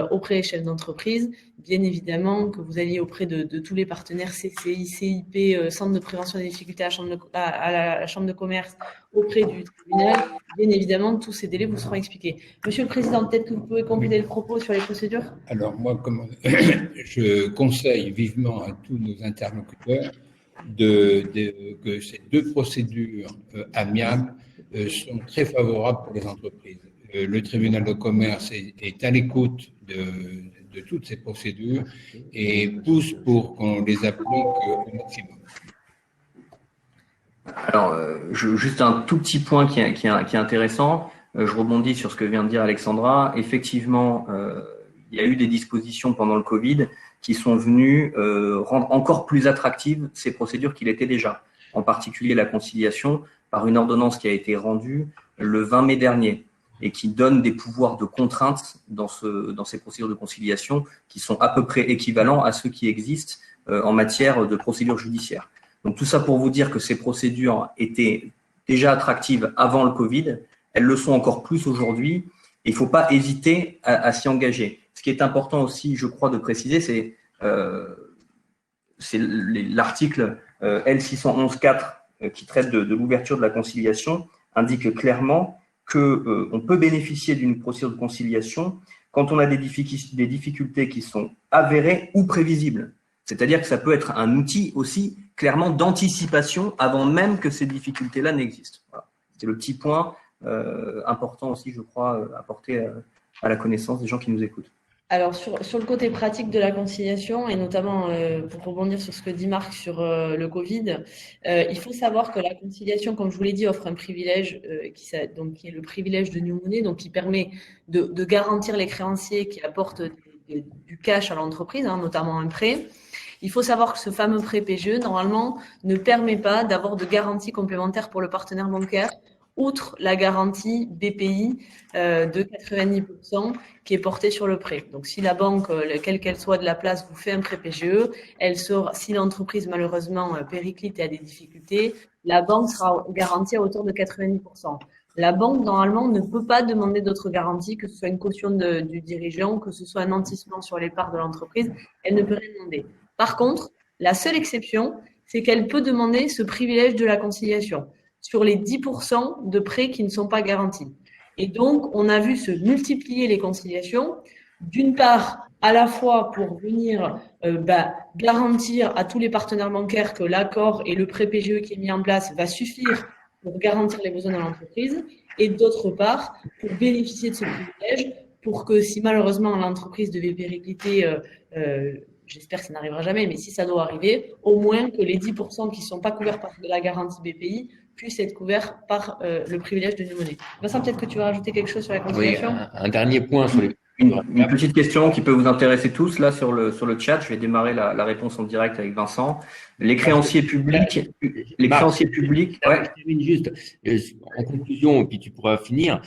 E: auprès des chefs d'entreprise. Bien évidemment que vous alliez auprès de tous les partenaires CCI, CIP, Centre de prévention des difficultés à la Chambre de commerce, auprès du tribunal. Bien évidemment, tous ces délais vous seront expliqués. Monsieur le Président, peut-être que vous pouvez compléter le propos sur les procédures.
D: Alors moi, je conseille vivement à tous nos interlocuteurs que ces deux procédures amiables sont très favorables pour les entreprises. Le tribunal de commerce est à l'écoute de toutes ces procédures et pousse pour qu'on les applique au maximum.
C: Alors, juste un tout petit point qui est intéressant. Je rebondis sur ce que vient de dire Alexandra. Effectivement, il y a eu des dispositions pendant le Covid qui sont venues rendre encore plus attractives ces procédures qu'il était déjà. En particulier la conciliation par une ordonnance qui a été rendue le 20 mai dernier et qui donne des pouvoirs de contrainte dans ces procédures de conciliation qui sont à peu près équivalents à ceux qui existent en matière de procédures judiciaires. Donc tout ça pour vous dire que ces procédures étaient déjà attractives avant le Covid, elles le sont encore plus aujourd'hui et il ne faut pas hésiter à s'y engager. Ce qui est important aussi, je crois, de préciser, c'est l'article L611.4 qui traite de l'ouverture de la conciliation indique clairement qu'on peut bénéficier d'une procédure de conciliation quand on a des difficultés qui sont avérées ou prévisibles. C'est-à-dire que ça peut être un outil aussi clairement d'anticipation avant même que ces difficultés-là n'existent. Voilà. C'est le petit point important aussi, je crois, à porter à la connaissance des gens qui nous écoutent.
E: Alors, sur le côté pratique de la conciliation, et notamment pour rebondir sur ce que dit Marc sur le Covid, il faut savoir que la conciliation, comme je vous l'ai dit, offre un privilège qui est le privilège de New Money, donc qui permet de garantir les créanciers qui apportent du cash à l'entreprise, notamment un prêt. Il faut savoir que ce fameux prêt PGE, normalement, ne permet pas d'avoir de garantie complémentaire pour le partenaire bancaire, outre la garantie BPI de 90% qui est portée sur le prêt. Donc, si la banque, quelle qu'elle soit de la place, vous fait un prêt PGE, si l'entreprise malheureusement périclite et a des difficultés, la banque sera garantie à hauteur de 90%. La banque, normalement, ne peut pas demander d'autres garanties, que ce soit une caution du dirigeant, que ce soit un nantissement sur les parts de l'entreprise, elle ne peut rien demander. Par contre, la seule exception, c'est qu'elle peut demander ce privilège de la conciliation sur les 10% de prêts qui ne sont pas garantis. Et donc, on a vu se multiplier les conciliations, d'une part, à la fois pour venir garantir à tous les partenaires bancaires que l'accord et le prêt PGE qui est mis en place va suffire pour garantir les besoins de l'entreprise, et d'autre part, pour bénéficier de ce privilège, pour que si malheureusement l'entreprise devait péricliter, j'espère que ça n'arrivera jamais, mais si ça doit arriver, au moins que les 10% qui ne sont pas couverts par la garantie BPI puissent être couverts par le privilège de New Money. Vincent, peut-être que tu vas rajouter quelque chose sur la conciliation.
B: Oui, un dernier point sur les...
C: Une petite question qui peut vous intéresser tous là sur le chat. Je vais démarrer la réponse en direct avec Vincent. Les créanciers publics, ouais.
B: Je termine juste en conclusion, et puis tu pourras finir.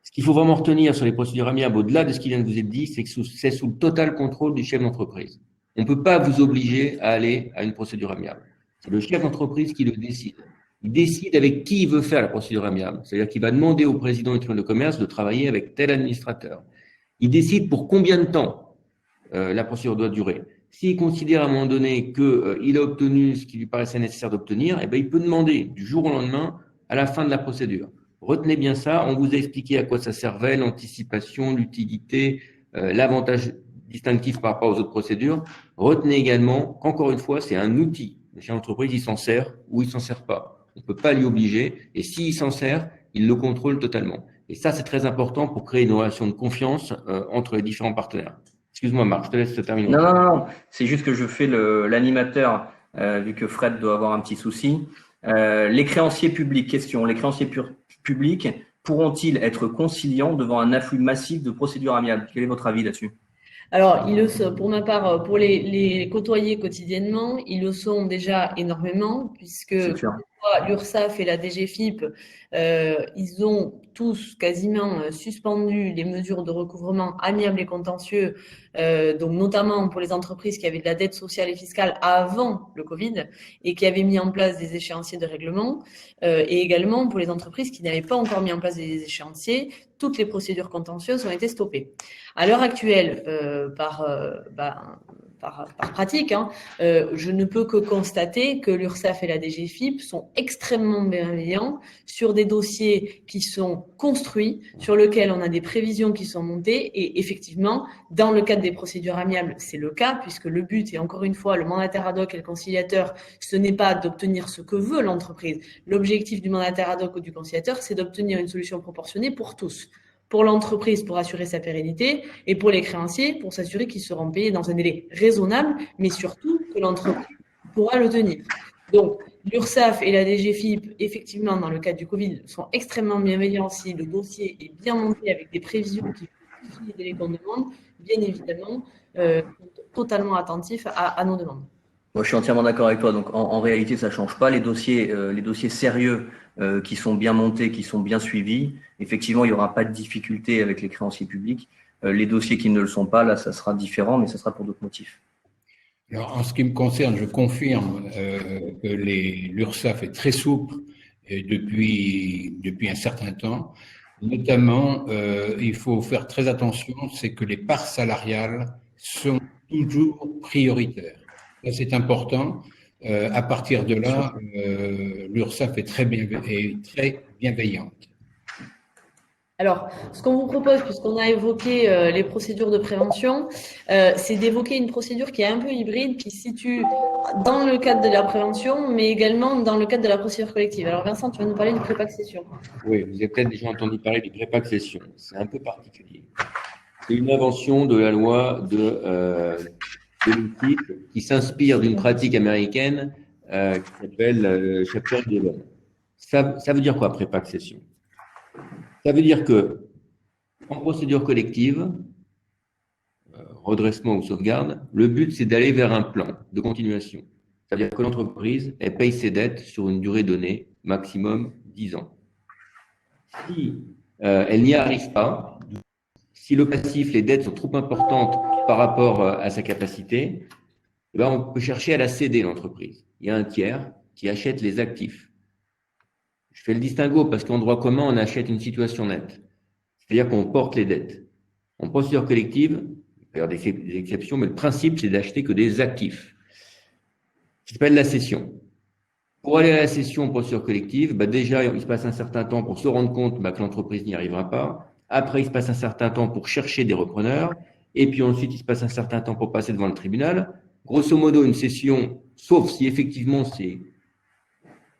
B: Ce qu'il faut vraiment retenir sur les procédures amiables, au-delà de ce qui vient de vous être dit, c'est que c'est sous le total contrôle du chef d'entreprise. On ne peut pas vous obliger à aller à une procédure amiable. C'est le chef d'entreprise qui le décide. Il décide avec qui il veut faire la procédure amiable. C'est-à-dire qu'il va demander au président du tribunal de commerce de travailler avec tel administrateur. Il décide pour combien de temps la procédure doit durer. S'il considère à un moment donné qu'il a obtenu ce qui lui paraissait nécessaire d'obtenir, eh bien, il peut demander du jour au lendemain à la fin de la procédure. Retenez bien ça, on vous a expliqué à quoi ça servait, l'anticipation, l'utilité, l'avantage distinctif par rapport aux autres procédures. Retenez également qu'encore une fois, c'est un outil. Le chef d'entreprise, il s'en sert ou il s'en sert pas. On ne peut pas l'y obliger. Et s'il s'en sert, il le contrôle totalement. Et ça, c'est très important pour créer une relation de confiance entre les différents partenaires. Excuse-moi, Marc, je te laisse terminer.
C: Non. C'est juste que je fais l'animateur, vu que Fred doit avoir un petit souci. Les créanciers publics, question. Les créanciers publics pourront-ils être conciliants devant un afflux massif de procédures amiables? Quel est votre avis là-dessus?
E: Alors, pour ma part, pour les côtoyer quotidiennement, ils le sont déjà énormément, puisque l'URSSAF et la DGFiP, ils ont tous quasiment suspendu les mesures de recouvrement amiable et contentieux, donc notamment pour les entreprises qui avaient de la dette sociale et fiscale avant le Covid et qui avaient mis en place des échéanciers de règlement, et également pour les entreprises qui n'avaient pas encore mis en place des échéanciers, toutes les procédures contentieuses ont été stoppées. À l'heure actuelle, par pratique, je ne peux que constater que l'URSSAF et la DGFiP sont extrêmement bienveillants sur des dossiers qui sont construits, sur lesquels on a des prévisions qui sont montées, et effectivement, dans le cadre des procédures amiables, c'est le cas, puisque le but, et encore une fois, le mandataire ad hoc et le conciliateur, ce n'est pas d'obtenir ce que veut l'entreprise. L'objectif du mandataire ad hoc ou du conciliateur, c'est d'obtenir une solution proportionnée pour tous. Pour l'entreprise, pour assurer sa pérennité, et pour les créanciers, pour s'assurer qu'ils seront payés dans un délai raisonnable, mais surtout que l'entreprise pourra le tenir. Donc, l'URSSAF et la DGFiP, effectivement, dans le cadre du Covid, sont extrêmement bienveillants si le dossier est bien monté avec des prévisions qui justifient les délais qu'on demande, bien évidemment, totalement attentifs à nos demandes.
C: Moi, je suis entièrement d'accord avec toi. Donc, en réalité, ça change pas. Les dossiers sérieux qui sont bien montés, qui sont bien suivis, effectivement, il n'y aura pas de difficulté avec les créanciers publics. Les dossiers qui ne le sont pas, là, ça sera différent, mais ça sera pour d'autres motifs.
D: Alors, en ce qui me concerne, je confirme que l'URSSAF est très souple depuis un certain temps. Notamment, il faut faire très attention, c'est que les parts salariales sont toujours prioritaires. Ça, c'est important. À partir de là, l'URSSAF est très bienveillante.
E: Alors, ce qu'on vous propose, puisqu'on a évoqué les procédures de prévention, c'est d'évoquer une procédure qui est un peu hybride, qui se situe dans le cadre de la prévention, mais également dans le cadre de la procédure collective. Alors, Vincent, tu vas nous parler du prépack-session.
B: Oui, vous avez peut-être déjà entendu parler du prépack-session. C'est un peu particulier. C'est une invention de la loi de l'UTIP qui s'inspire d'une pratique américaine qui s'appelle Chapter 11. Ça veut dire quoi, prépack-session? Ça veut dire que, en procédure collective, redressement ou sauvegarde, le but, c'est d'aller vers un plan de continuation. Ça veut dire que l'entreprise, elle paye ses dettes sur une durée donnée, maximum 10 ans. Si elle n'y arrive pas, si le passif, les dettes sont trop importantes par rapport à sa capacité, eh ben, on peut chercher à la céder, l'entreprise. Il y a un tiers qui achète les actifs. Je fais le distinguo parce qu'en droit commun, on achète une situation nette. C'est-à-dire qu'on porte les dettes. En procédure collective, il peut y avoir des exceptions, mais le principe, c'est d'acheter que des actifs. Ça s'appelle la cession. Pour aller à la cession en procédure collective, déjà, il se passe un certain temps pour se rendre compte que l'entreprise n'y arrivera pas. Après, il se passe un certain temps pour chercher des repreneurs. Et puis ensuite, il se passe un certain temps pour passer devant le tribunal. Grosso modo, une cession, sauf si effectivement c'est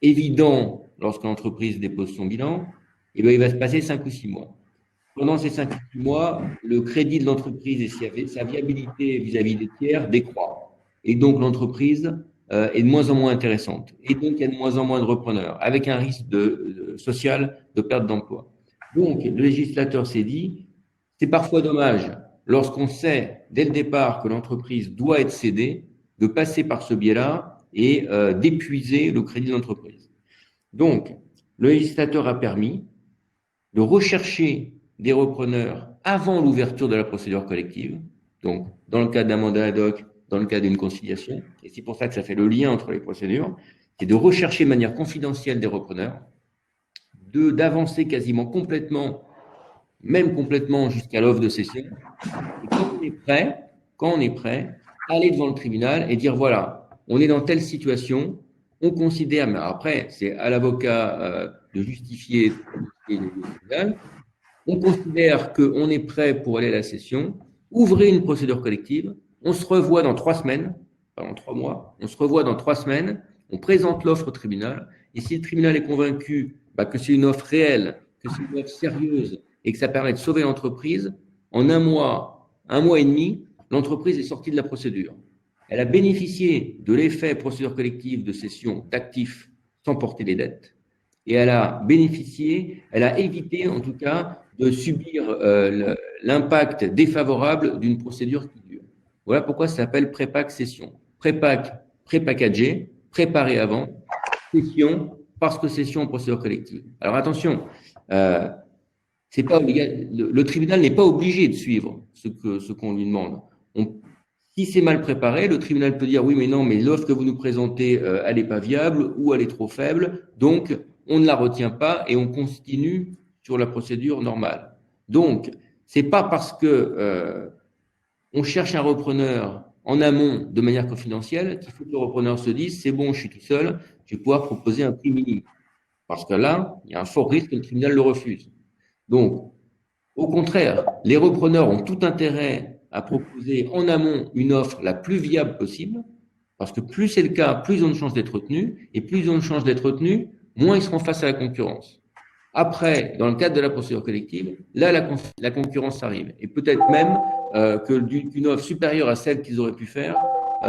B: évident lorsque l'entreprise dépose son bilan, il va se passer 5 ou 6 mois. Pendant ces 5 ou 6 mois, le crédit de l'entreprise et sa viabilité vis-à-vis des tiers décroît. Et donc, l'entreprise est de moins en moins intéressante. Et donc, il y a de moins en moins de repreneurs, avec un risque social de perte d'emploi. Donc, le législateur s'est dit, c'est parfois dommage, lorsqu'on sait dès le départ que l'entreprise doit être cédée, de passer par ce biais-là et d'épuiser le crédit de l'entreprise. Donc, le législateur a permis de rechercher des repreneurs avant l'ouverture de la procédure collective, donc dans le cadre d'un mandat ad hoc, dans le cadre d'une conciliation, et c'est pour ça que ça fait le lien entre les procédures, c'est de rechercher de manière confidentielle des repreneurs, d'avancer quasiment complètement, même complètement jusqu'à l'offre de cession, et quand on est prêt, aller devant le tribunal et dire voilà, on est dans telle situation, on considère, mais après, c'est à l'avocat de justifier le tribunal, on considère qu'on est prêt pour aller à la cession, ouvrez une procédure collective, on se revoit dans 3 semaines, pas dans 3 mois, on se revoit dans 3 semaines, on présente l'offre au tribunal, et si le tribunal est convaincu que c'est une offre réelle, que c'est une offre sérieuse, et que ça permet de sauver l'entreprise, en 1 mois et demi, l'entreprise est sortie de la procédure. Elle a bénéficié de l'effet procédure collective de cession d'actifs sans porter les dettes. Et elle a évité en tout cas de subir l'impact défavorable d'une procédure qui dure. Voilà pourquoi ça s'appelle prépack-cession. Prépackagé, préparé avant, cession, parce que cession en procédure collective. Alors attention, c'est pas le tribunal n'est pas obligé de suivre ce qu'on lui demande. Si c'est mal préparé, le tribunal peut dire oui, mais non, mais l'offre que vous nous présentez, elle n'est pas viable ou elle est trop faible, donc on ne la retient pas et on continue sur la procédure normale. Donc, c'est pas parce que on cherche un repreneur en amont de manière confidentielle qu'il faut que le repreneur se dise c'est bon, je suis tout seul, je vais pouvoir proposer un prix minimum. Parce que là, il y a un fort risque que le tribunal le refuse. Donc, au contraire, les repreneurs ont tout intérêt à proposer en amont une offre la plus viable possible, parce que plus c'est le cas, plus ils ont de chances d'être retenus, et plus ils ont de chances d'être retenus, moins ils seront face à la concurrence. Après, dans le cadre de la procédure collective, là, la concurrence arrive. Et peut-être même qu'une offre supérieure à celle qu'ils auraient pu faire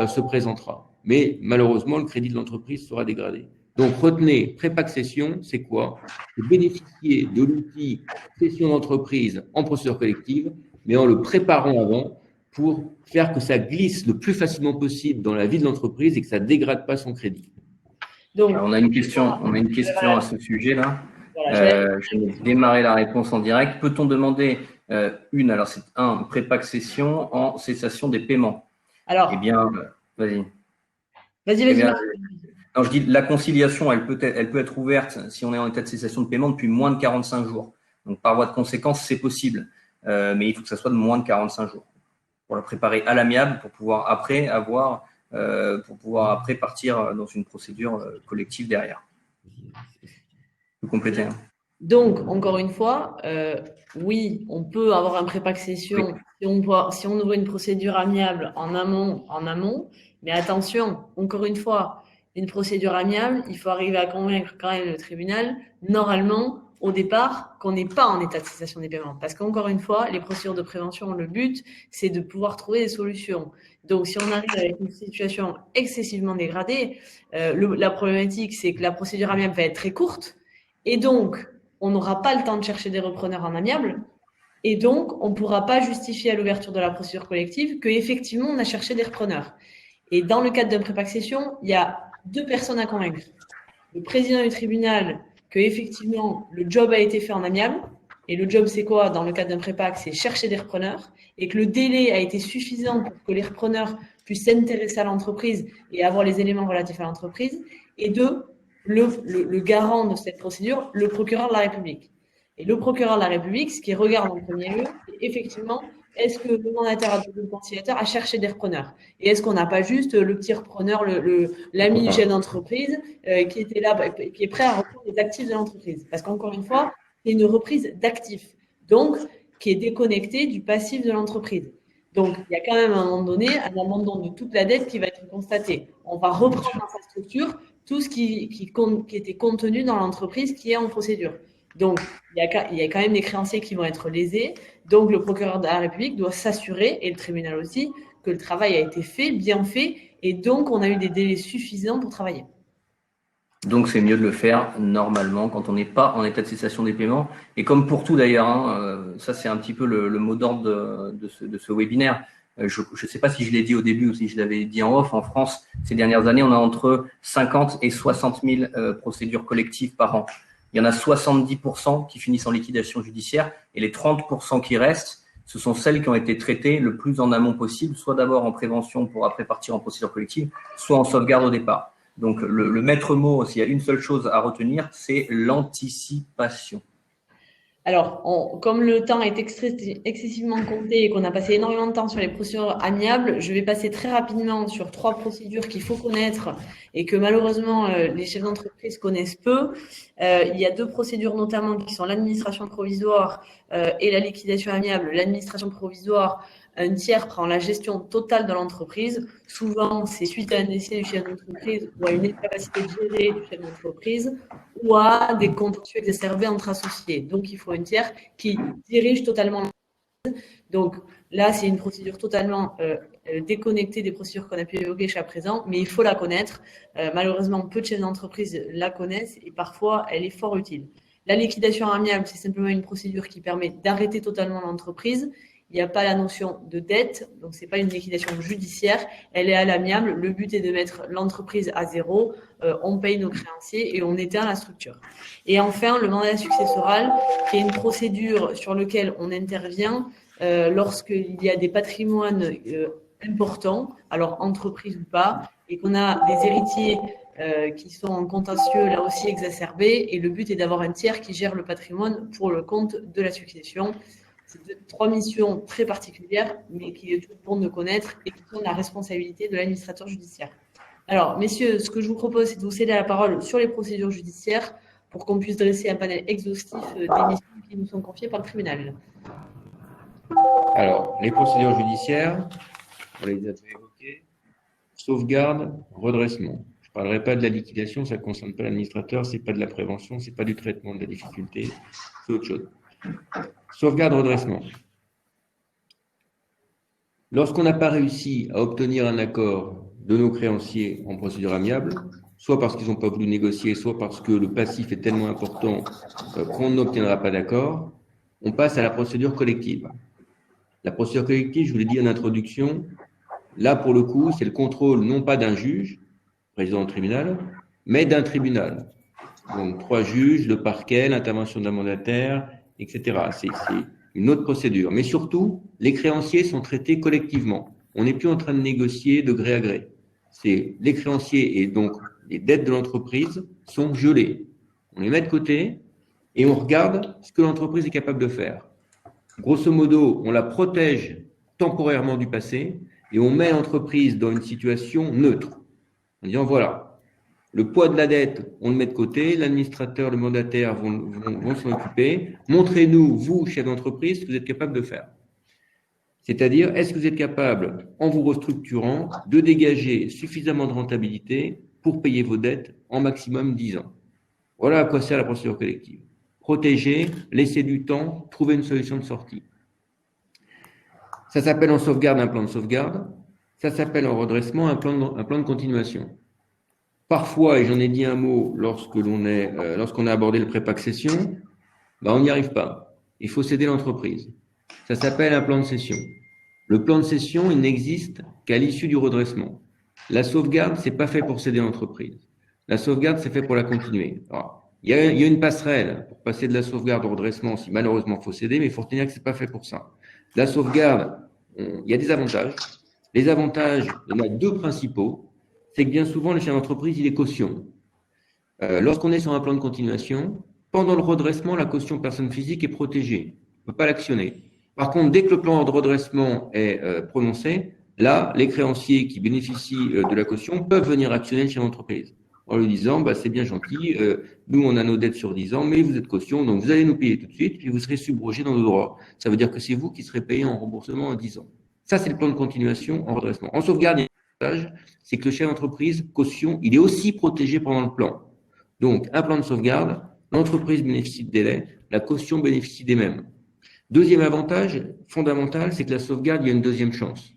B: se présentera. Mais malheureusement, le crédit de l'entreprise sera dégradé. Donc, retenez, prépack-cession, c'est quoi? C'est bénéficier de l'outil cession d'entreprise en procédure collective, mais en le préparant avant pour faire que ça glisse le plus facilement possible dans la vie de l'entreprise et que ça ne dégrade pas son crédit.
C: Donc, alors, on a une question à ce sujet-là. Je vais démarrer la réponse en direct. Peut-on demander alors c'est un prépack-cession en cessation des paiements? Alors, eh bien, vas-y.
E: Vas-y.
C: Non, je dis la conciliation, elle peut être ouverte si on est en état de cessation de paiement depuis moins de 45 jours. Donc, par voie de conséquence, c'est possible. Mais il faut que ça soit de moins de 45 jours pour la préparer à l'amiable pour pouvoir après avoir pour pouvoir après partir dans une procédure collective derrière. Vous complétez, hein.
E: Donc, encore une fois, oui, on peut avoir un pré-pack-session si on ouvre une procédure amiable en amont, mais attention, encore une fois, une procédure amiable, il faut arriver à convaincre quand même le tribunal, normalement, au départ, qu'on n'est pas en état de cessation des paiements. Parce qu'encore une fois, les procédures de prévention, le but, c'est de pouvoir trouver des solutions. Donc, si on arrive avec une situation excessivement dégradée, la problématique, c'est que la procédure amiable va être très courte, et donc, on n'aura pas le temps de chercher des repreneurs en amiable, et donc on ne pourra pas justifier à l'ouverture de la procédure collective qu'effectivement on a cherché des repreneurs. Et dans le cadre d'un pré-pack-session, il y a 2 personnes à convaincre. Le président du tribunal qu'effectivement le job a été fait en amiable, et le job c'est quoi dans le cadre d'un pré-pack? C'est chercher des repreneurs, et que le délai a été suffisant pour que les repreneurs puissent s'intéresser à l'entreprise et avoir les éléments relatifs à l'entreprise, et 2, le garant de cette procédure, le procureur de la République. Et le procureur de la République, ce qu'il regarde en premier lieu, c'est effectivement, est-ce que le mandataire ou le conciliateur a cherché des repreneurs? Et est-ce qu'on n'a pas juste le petit repreneur, l'ami du chef d'entreprise qui était là, qui est prêt à reprendre les actifs de l'entreprise? Parce qu'encore une fois, c'est une reprise d'actifs, donc qui est déconnectée du passif de l'entreprise. Donc, il y a quand même à un moment donné un abandon de toute la dette qui va être constaté. On va reprendre dans sa structure tout ce qui était contenu dans l'entreprise qui est en procédure. Donc, il y a quand même des créanciers qui vont être lésés. Donc, le procureur de la République doit s'assurer, et le tribunal aussi, que le travail a été fait, bien fait, et donc on a eu des délais suffisants pour travailler.
C: Donc, c'est mieux de le faire normalement quand on n'est pas en état de cessation des paiements. Et comme pour tout d'ailleurs, hein, ça c'est un petit peu le mot d'ordre de ce webinaire. Je ne sais pas si je l'ai dit au début ou si je l'avais dit en off. En France, ces dernières années, on a entre 50 et 60 000 procédures collectives par an. Il y en a 70% qui finissent en liquidation judiciaire, et les 30% qui restent, ce sont celles qui ont été traitées le plus en amont possible, soit d'abord en prévention pour après partir en procédure collective, soit en sauvegarde au départ. Donc le maître mot, s'il y a une seule chose à retenir, c'est l'anticipation.
E: Alors, comme le temps est excessivement compté et qu'on a passé énormément de temps sur les procédures amiables, je vais passer très rapidement sur 3 procédures qu'il faut connaître et que malheureusement les chefs d'entreprise connaissent peu. Il y a 2 procédures notamment qui sont l'administration provisoire et la liquidation amiable. L'administration provisoire, un tiers prend la gestion totale de l'entreprise. Souvent, c'est suite à un décès du chef d'entreprise ou à une incapacité de gérer du chef d'entreprise ou à des contentieux exacerbés entre associés. Donc, il faut un tiers qui dirige totalement l'entreprise. Donc, là, c'est une procédure totalement déconnectée des procédures qu'on a pu évoquer jusqu'à présent, mais il faut la connaître. Malheureusement, peu de chefs d'entreprise la connaissent et parfois, elle est fort utile. La liquidation amiable, c'est simplement une procédure qui permet d'arrêter totalement l'entreprise. Il n'y a pas la notion de dette, donc c'est pas une liquidation judiciaire, elle est à l'amiable. Le but est de mettre l'entreprise à zéro, on paye nos créanciers et on éteint la structure. Et enfin, le mandat successoral, qui est une procédure sur laquelle on intervient lorsqu'il y a des patrimoines importants, alors entreprise ou pas, et qu'on a des héritiers qui sont en contentieux là aussi exacerbés, et le but est d'avoir un tiers qui gère le patrimoine pour le compte de la succession. C'est 3 missions très particulières, mais qu'il est toujours bon de connaître et qui sont la responsabilité de l'administrateur judiciaire. Alors, messieurs, ce que je vous propose, c'est de vous céder la parole sur les procédures judiciaires pour qu'on puisse dresser un panel exhaustif des missions qui nous sont confiées par le tribunal.
B: Alors, les procédures judiciaires, on les a évoquées, sauvegarde, redressement. Je ne parlerai pas de la liquidation, ça ne concerne pas l'administrateur, ce n'est pas de la prévention, ce n'est pas du traitement de la difficulté, c'est autre chose. Sauvegarde, redressement. Lorsqu'on n'a pas réussi à obtenir un accord de nos créanciers en procédure amiable, soit parce qu'ils n'ont pas voulu négocier, soit parce que le passif est tellement important qu'on n'obtiendra pas d'accord, on passe à la procédure collective. La procédure collective, je vous l'ai dit en introduction, là pour le coup, c'est le contrôle non pas d'un juge, président du tribunal, mais d'un tribunal. Donc 3 juges, le parquet, l'intervention d'un mandataire, etc. C'est une autre procédure. Mais surtout, les créanciers sont traités collectivement. On n'est plus en train de négocier de gré à gré. C'est les créanciers et donc les dettes de l'entreprise sont gelées. On les met de côté et on regarde ce que l'entreprise est capable de faire. Grosso modo, on la protège temporairement du passé, et on met l'entreprise dans une situation neutre, en disant voilà, le poids de la dette, on le met de côté, l'administrateur, le mandataire vont s'en occuper. Montrez-nous, vous, chef d'entreprise, ce que vous êtes capable de faire. C'est-à-dire, est-ce que vous êtes capable, en vous restructurant, de dégager suffisamment de rentabilité pour payer vos dettes en maximum 10 ans? Voilà à quoi sert la procédure collective. Protéger, laisser du temps, trouver une solution de sortie. Ça s'appelle en sauvegarde un plan de sauvegarde. Ça s'appelle en redressement un plan de continuation. Parfois, et j'en ai dit un mot lorsqu'on a abordé le pré-accession, on n'y arrive pas. Il faut céder l'entreprise. Ça s'appelle un plan de cession. Le plan de cession, il n'existe qu'à l'issue du redressement. La sauvegarde, c'est pas fait pour céder l'entreprise. La sauvegarde, c'est fait pour la continuer. Alors, il y a une passerelle pour passer de la sauvegarde au redressement si malheureusement il faut céder, mais il faut retenir que c'est pas fait pour ça. La sauvegarde, il y a des avantages. Les avantages, il y en a deux principaux. C'est que bien souvent, le chef d'entreprise, il est caution. Lorsqu'on est sur un plan de continuation, pendant le redressement, la caution personne physique est protégée. On ne peut pas l'actionner. Par contre, dès que le plan de redressement est prononcé, là, les créanciers qui bénéficient de la caution peuvent venir actionner le chef d'entreprise en lui disant c'est bien gentil, nous on a nos dettes sur 10 ans, mais vous êtes caution, donc vous allez nous payer tout de suite, puis vous serez subrogé dans nos droits. Ça veut dire que c'est vous qui serez payé en remboursement en 10 ans. Ça, c'est le plan de continuation en redressement. En sauvegarde, il y a un avantage, c'est que le chef d'entreprise, caution, il est aussi protégé pendant le plan. Donc, un plan de sauvegarde, l'entreprise bénéficie de délai, la caution bénéficie des mêmes. Deuxième avantage fondamental, c'est que la sauvegarde, il y a une deuxième chance.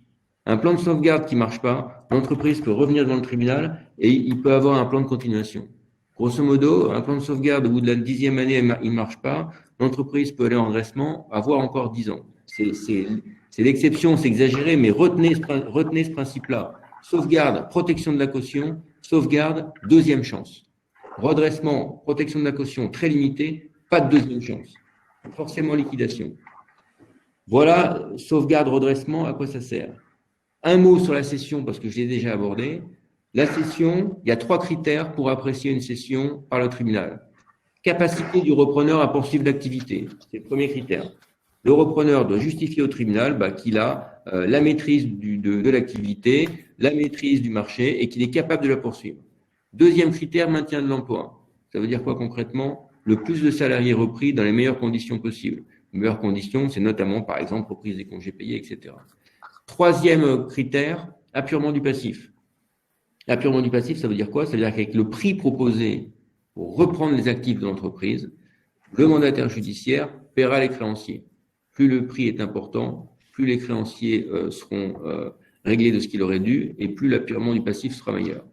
B: Un plan de sauvegarde qui ne marche pas, l'entreprise peut revenir devant le tribunal et il peut avoir un plan de continuation. Grosso modo, un plan de sauvegarde, au bout de la 10e année, il ne marche pas, l'entreprise peut aller en redressement, avoir encore 10 ans. C'est l'exception, c'est exagéré, mais retenez ce principe-là. Sauvegarde, protection de la caution, sauvegarde, deuxième chance. Redressement, protection de la caution très limitée, pas de deuxième chance. Forcément liquidation. Voilà, sauvegarde, redressement, à quoi ça sert? Un mot sur la cession, parce que je l'ai déjà abordé. La cession, il y a 3 critères pour apprécier une cession par le tribunal. Capacité du repreneur à poursuivre l'activité, c'est le premier critère. Le repreneur doit justifier au tribunal qu'il a la maîtrise de l'activité, la maîtrise du marché et qu'il est capable de la poursuivre. Deuxième critère, maintien de l'emploi. Ça veut dire quoi concrètement? Le plus de salariés repris dans les meilleures conditions possibles. Les meilleures conditions, c'est notamment, par exemple, reprise des congés payés, etc. Troisième critère, apurement du passif. L'apurement du passif, ça veut dire quoi? Ça veut dire qu'avec le prix proposé pour reprendre les actifs de l'entreprise, le mandataire judiciaire paiera les créanciers. Plus le prix est important, plus les créanciers seront réglés de ce qu'il aurait dû et plus l'apurement du passif sera meilleur.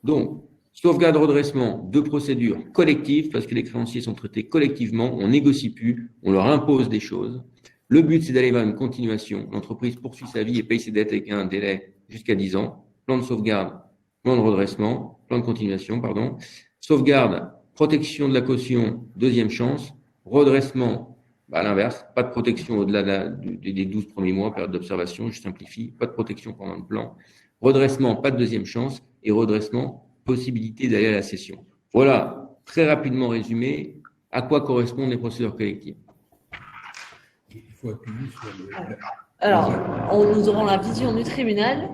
B: Donc, sauvegarde redressement, 2 procédures collectives parce que les créanciers sont traités collectivement, on négocie plus, on leur impose des choses. Le but, c'est d'aller vers une continuation. L'entreprise poursuit sa vie et paye ses dettes avec un délai jusqu'à 10 ans. Plan de sauvegarde, plan de redressement, plan de continuation, pardon. Sauvegarde, protection de la caution, deuxième chance. Redressement, à l'inverse, pas de protection au-delà des 12 premiers mois, période d'observation, je simplifie, pas de protection pendant le plan. Redressement, pas de deuxième chance. Et redressement, possibilité d'aller à la cession. Voilà, très rapidement résumé, à quoi correspondent les procédures collectives.
D: Il faut appuyer sur
E: Alors, nous aurons la vision du tribunal.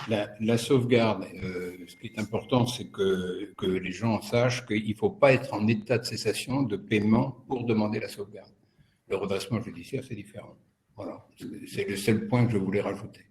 D: La sauvegarde, ce qui est important, c'est que les gens sachent qu'il ne faut pas être en état de cessation de paiement pour demander la sauvegarde. Le redressement judiciaire, c'est différent. Voilà, c'est le seul point que je voulais rajouter.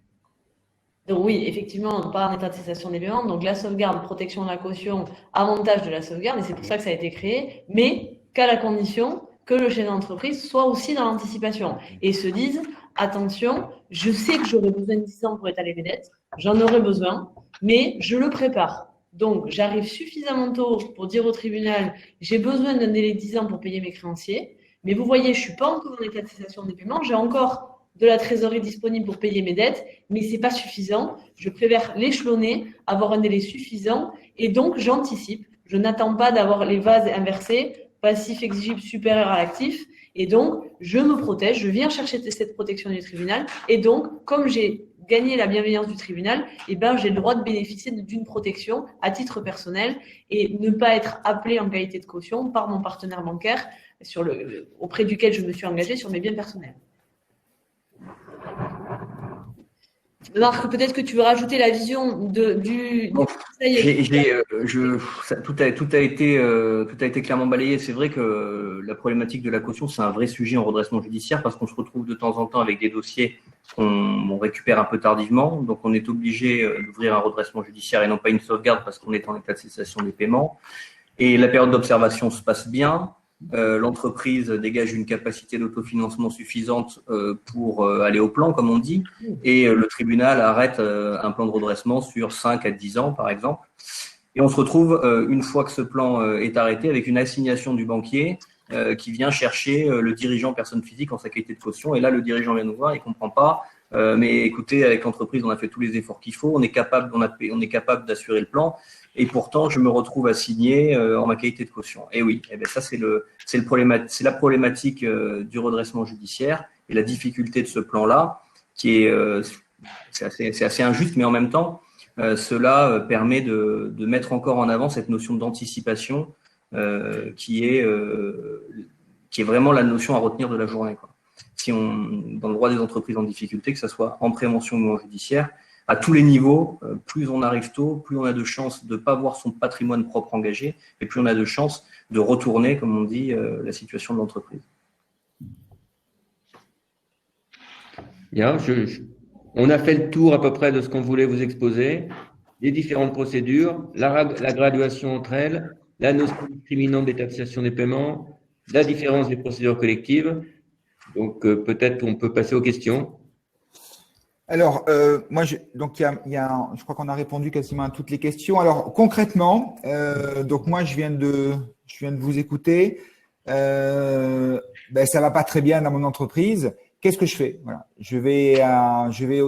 E: Donc oui, effectivement, pas en état de cessation des paiements. Donc la sauvegarde, protection de la caution, avantage de la sauvegarde, et c'est pour ça que ça a été créé, mais qu'à la condition que le chef d'entreprise soit aussi dans l'anticipation et se dise, attention, je sais que j'aurai besoin de 10 ans pour étaler mes dettes, j'en aurai besoin, mais je le prépare. Donc j'arrive suffisamment tôt pour dire au tribunal, j'ai besoin d'un délai de 10 ans pour payer mes créanciers, mais vous voyez, je ne suis pas encore en état de cessation des paiements, j'ai encore de la trésorerie disponible pour payer mes dettes, mais c'est pas suffisant. Je préfère l'échelonner, avoir un délai suffisant, et donc j'anticipe. Je n'attends pas d'avoir les vases inversés, passif exigible supérieur à l'actif, et donc je me protège, je viens chercher cette protection du tribunal, et donc comme j'ai gagné la bienveillance du tribunal, j'ai le droit de bénéficier d'une protection à titre personnel et ne pas être appelé en qualité de caution par mon partenaire bancaire auprès duquel je me suis engagé sur mes biens personnels. Marc, peut-être que tu veux rajouter la vision du
C: Bon,
E: conseil.
C: tout a été clairement balayé. C'est vrai que la problématique de la caution, c'est un vrai sujet en redressement judiciaire parce qu'on se retrouve de temps en temps avec des dossiers qu'on récupère un peu tardivement. Donc, on est obligé d'ouvrir un redressement judiciaire et non pas une sauvegarde parce qu'on est en état de cessation des paiements. Et la période d'observation se passe bien. L'entreprise dégage une capacité d'autofinancement suffisante pour aller au plan, comme on dit, et le tribunal arrête un plan de redressement sur 5 à 10 ans, par exemple. Et on se retrouve, une fois que ce plan est arrêté, avec une assignation du banquier qui vient chercher le dirigeant personne physique en sa qualité de caution. Et là, le dirigeant vient nous voir, il comprend pas. Mais écoutez, avec l'entreprise, on a fait tous les efforts qu'il faut, on est capable d'assurer le plan. Et pourtant, je me retrouve assigné en ma qualité de caution. Et oui, eh bien ça c'est la problématique du redressement judiciaire et la difficulté de ce plan-là, qui est c'est assez injuste, mais en même temps, cela permet de mettre encore en avant cette notion d'anticipation qui est vraiment la notion à retenir de la journée, quoi. Dans le droit des entreprises en difficulté, que ce soit en prévention ou en judiciaire, à tous les niveaux, plus on arrive tôt, plus on a de chances de ne pas voir son patrimoine propre engagé, et plus on a de chances de retourner, comme on dit, la situation de l'entreprise.
B: Bien, on a fait le tour à peu près de ce qu'on voulait vous exposer, les différentes procédures, la graduation entre elles, la notion discriminante d'état de cessation des paiements, la différence des procédures collectives. Donc, peut-être qu'on peut passer aux questions.
A: Alors, moi, je crois qu'on a répondu quasiment à toutes les questions. Alors, concrètement, donc moi, je viens de vous écouter. Ça va pas très bien dans mon entreprise. Qu'est-ce que je fais? Voilà. Je vais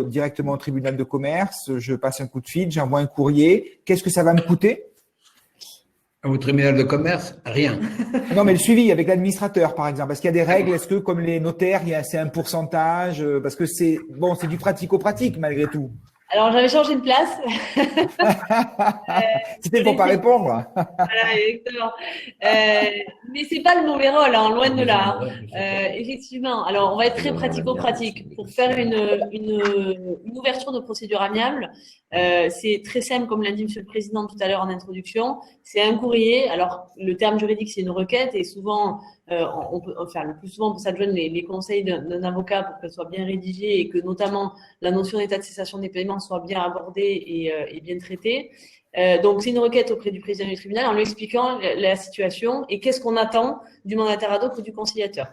A: directement au tribunal de commerce. Je passe un coup de fil, j'envoie un courrier. Qu'est-ce que ça va me coûter?
D: Au tribunal de commerce, rien.
A: Non, mais le suivi avec l'administrateur, par exemple. Est-ce qu'il y a des règles? Est-ce que, comme les notaires, c'est un pourcentage? Parce que c'est du pratico-pratique, malgré tout.
E: Alors, j'avais changé de place.
A: C'était pour pas répondre.
E: Voilà, exactement. Mais c'est pas le mauvais rôle, hein, loin de là. Effectivement. Alors, on va être très pratico-pratique. Pour faire une ouverture de procédure amiable, c'est très simple, comme l'a dit Monsieur le Président tout à l'heure en introduction. C'est un courrier. Alors, le terme juridique, c'est une requête, et souvent, le plus souvent, on peut s'adjoindre les conseils d'un avocat pour qu'elle soit bien rédigée et que notamment la notion d'état de cessation des paiements soit bien abordée et bien traitée. Donc, c'est une requête auprès du président du tribunal en lui expliquant la situation et qu'est-ce qu'on attend du mandataire ad hoc ou du conciliateur.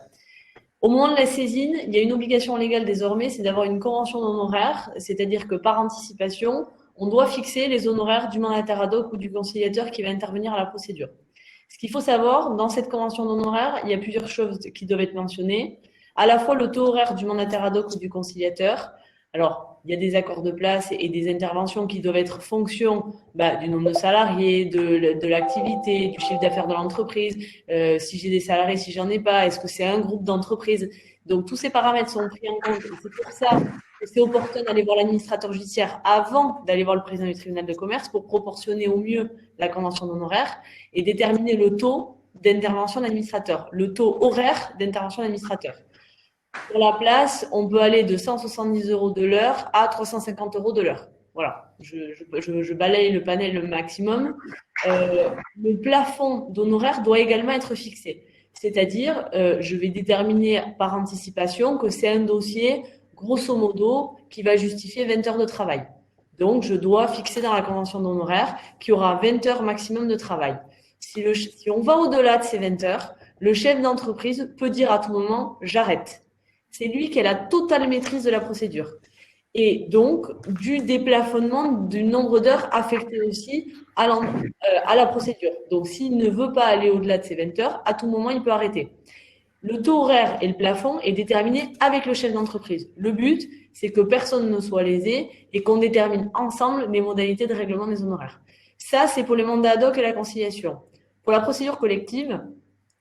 E: Au moment de la saisine, il y a une obligation légale désormais, c'est d'avoir une convention d'honoraires, c'est-à-dire que par anticipation, on doit fixer les honoraires du mandataire ad hoc ou du conciliateur qui va intervenir à la procédure. Ce qu'il faut savoir, dans cette convention d'honoraires, il y a plusieurs choses qui doivent être mentionnées. À la fois le taux horaire du mandataire ad hoc ou du conciliateur. Alors, il y a des accords de place et des interventions qui doivent être fonction du nombre de salariés, de l'activité, du chiffre d'affaires de l'entreprise, si j'ai des salariés, si j'en ai pas, est-ce que c'est un groupe d'entreprises. Donc, tous ces paramètres sont pris en compte. Et c'est pour ça que c'est opportun d'aller voir l'administrateur judiciaire avant d'aller voir le président du tribunal de commerce pour proportionner au mieux la convention d'honoraires et déterminer le taux d'intervention de l'administrateur, le taux horaire d'intervention de l'administrateur. Pour la place, on peut aller de 170 € de l'heure à 350 € de l'heure. Voilà, je balaye le panel maximum. Le plafond d'honoraires doit également être fixé. C'est-à-dire, je vais déterminer par anticipation que c'est un dossier, grosso modo, qui va justifier 20 heures de travail. Donc, je dois fixer dans la convention d'honoraires qu'il y aura 20 heures maximum de travail. Si on va au-delà de ces 20 heures, le chef d'entreprise peut dire à tout moment « j'arrête ». C'est lui qui a la totale maîtrise de la procédure. Et donc, du déplafonnement du nombre d'heures affectées aussi à la procédure. Donc, s'il ne veut pas aller au-delà de ces 20 heures, à tout moment, il peut arrêter. Le taux horaire et le plafond est déterminé avec le chef d'entreprise. Le but, c'est que personne ne soit lésé et qu'on détermine ensemble les modalités de règlement des honoraires. Ça, c'est pour les mandats ad hoc et la conciliation. Pour la procédure collective,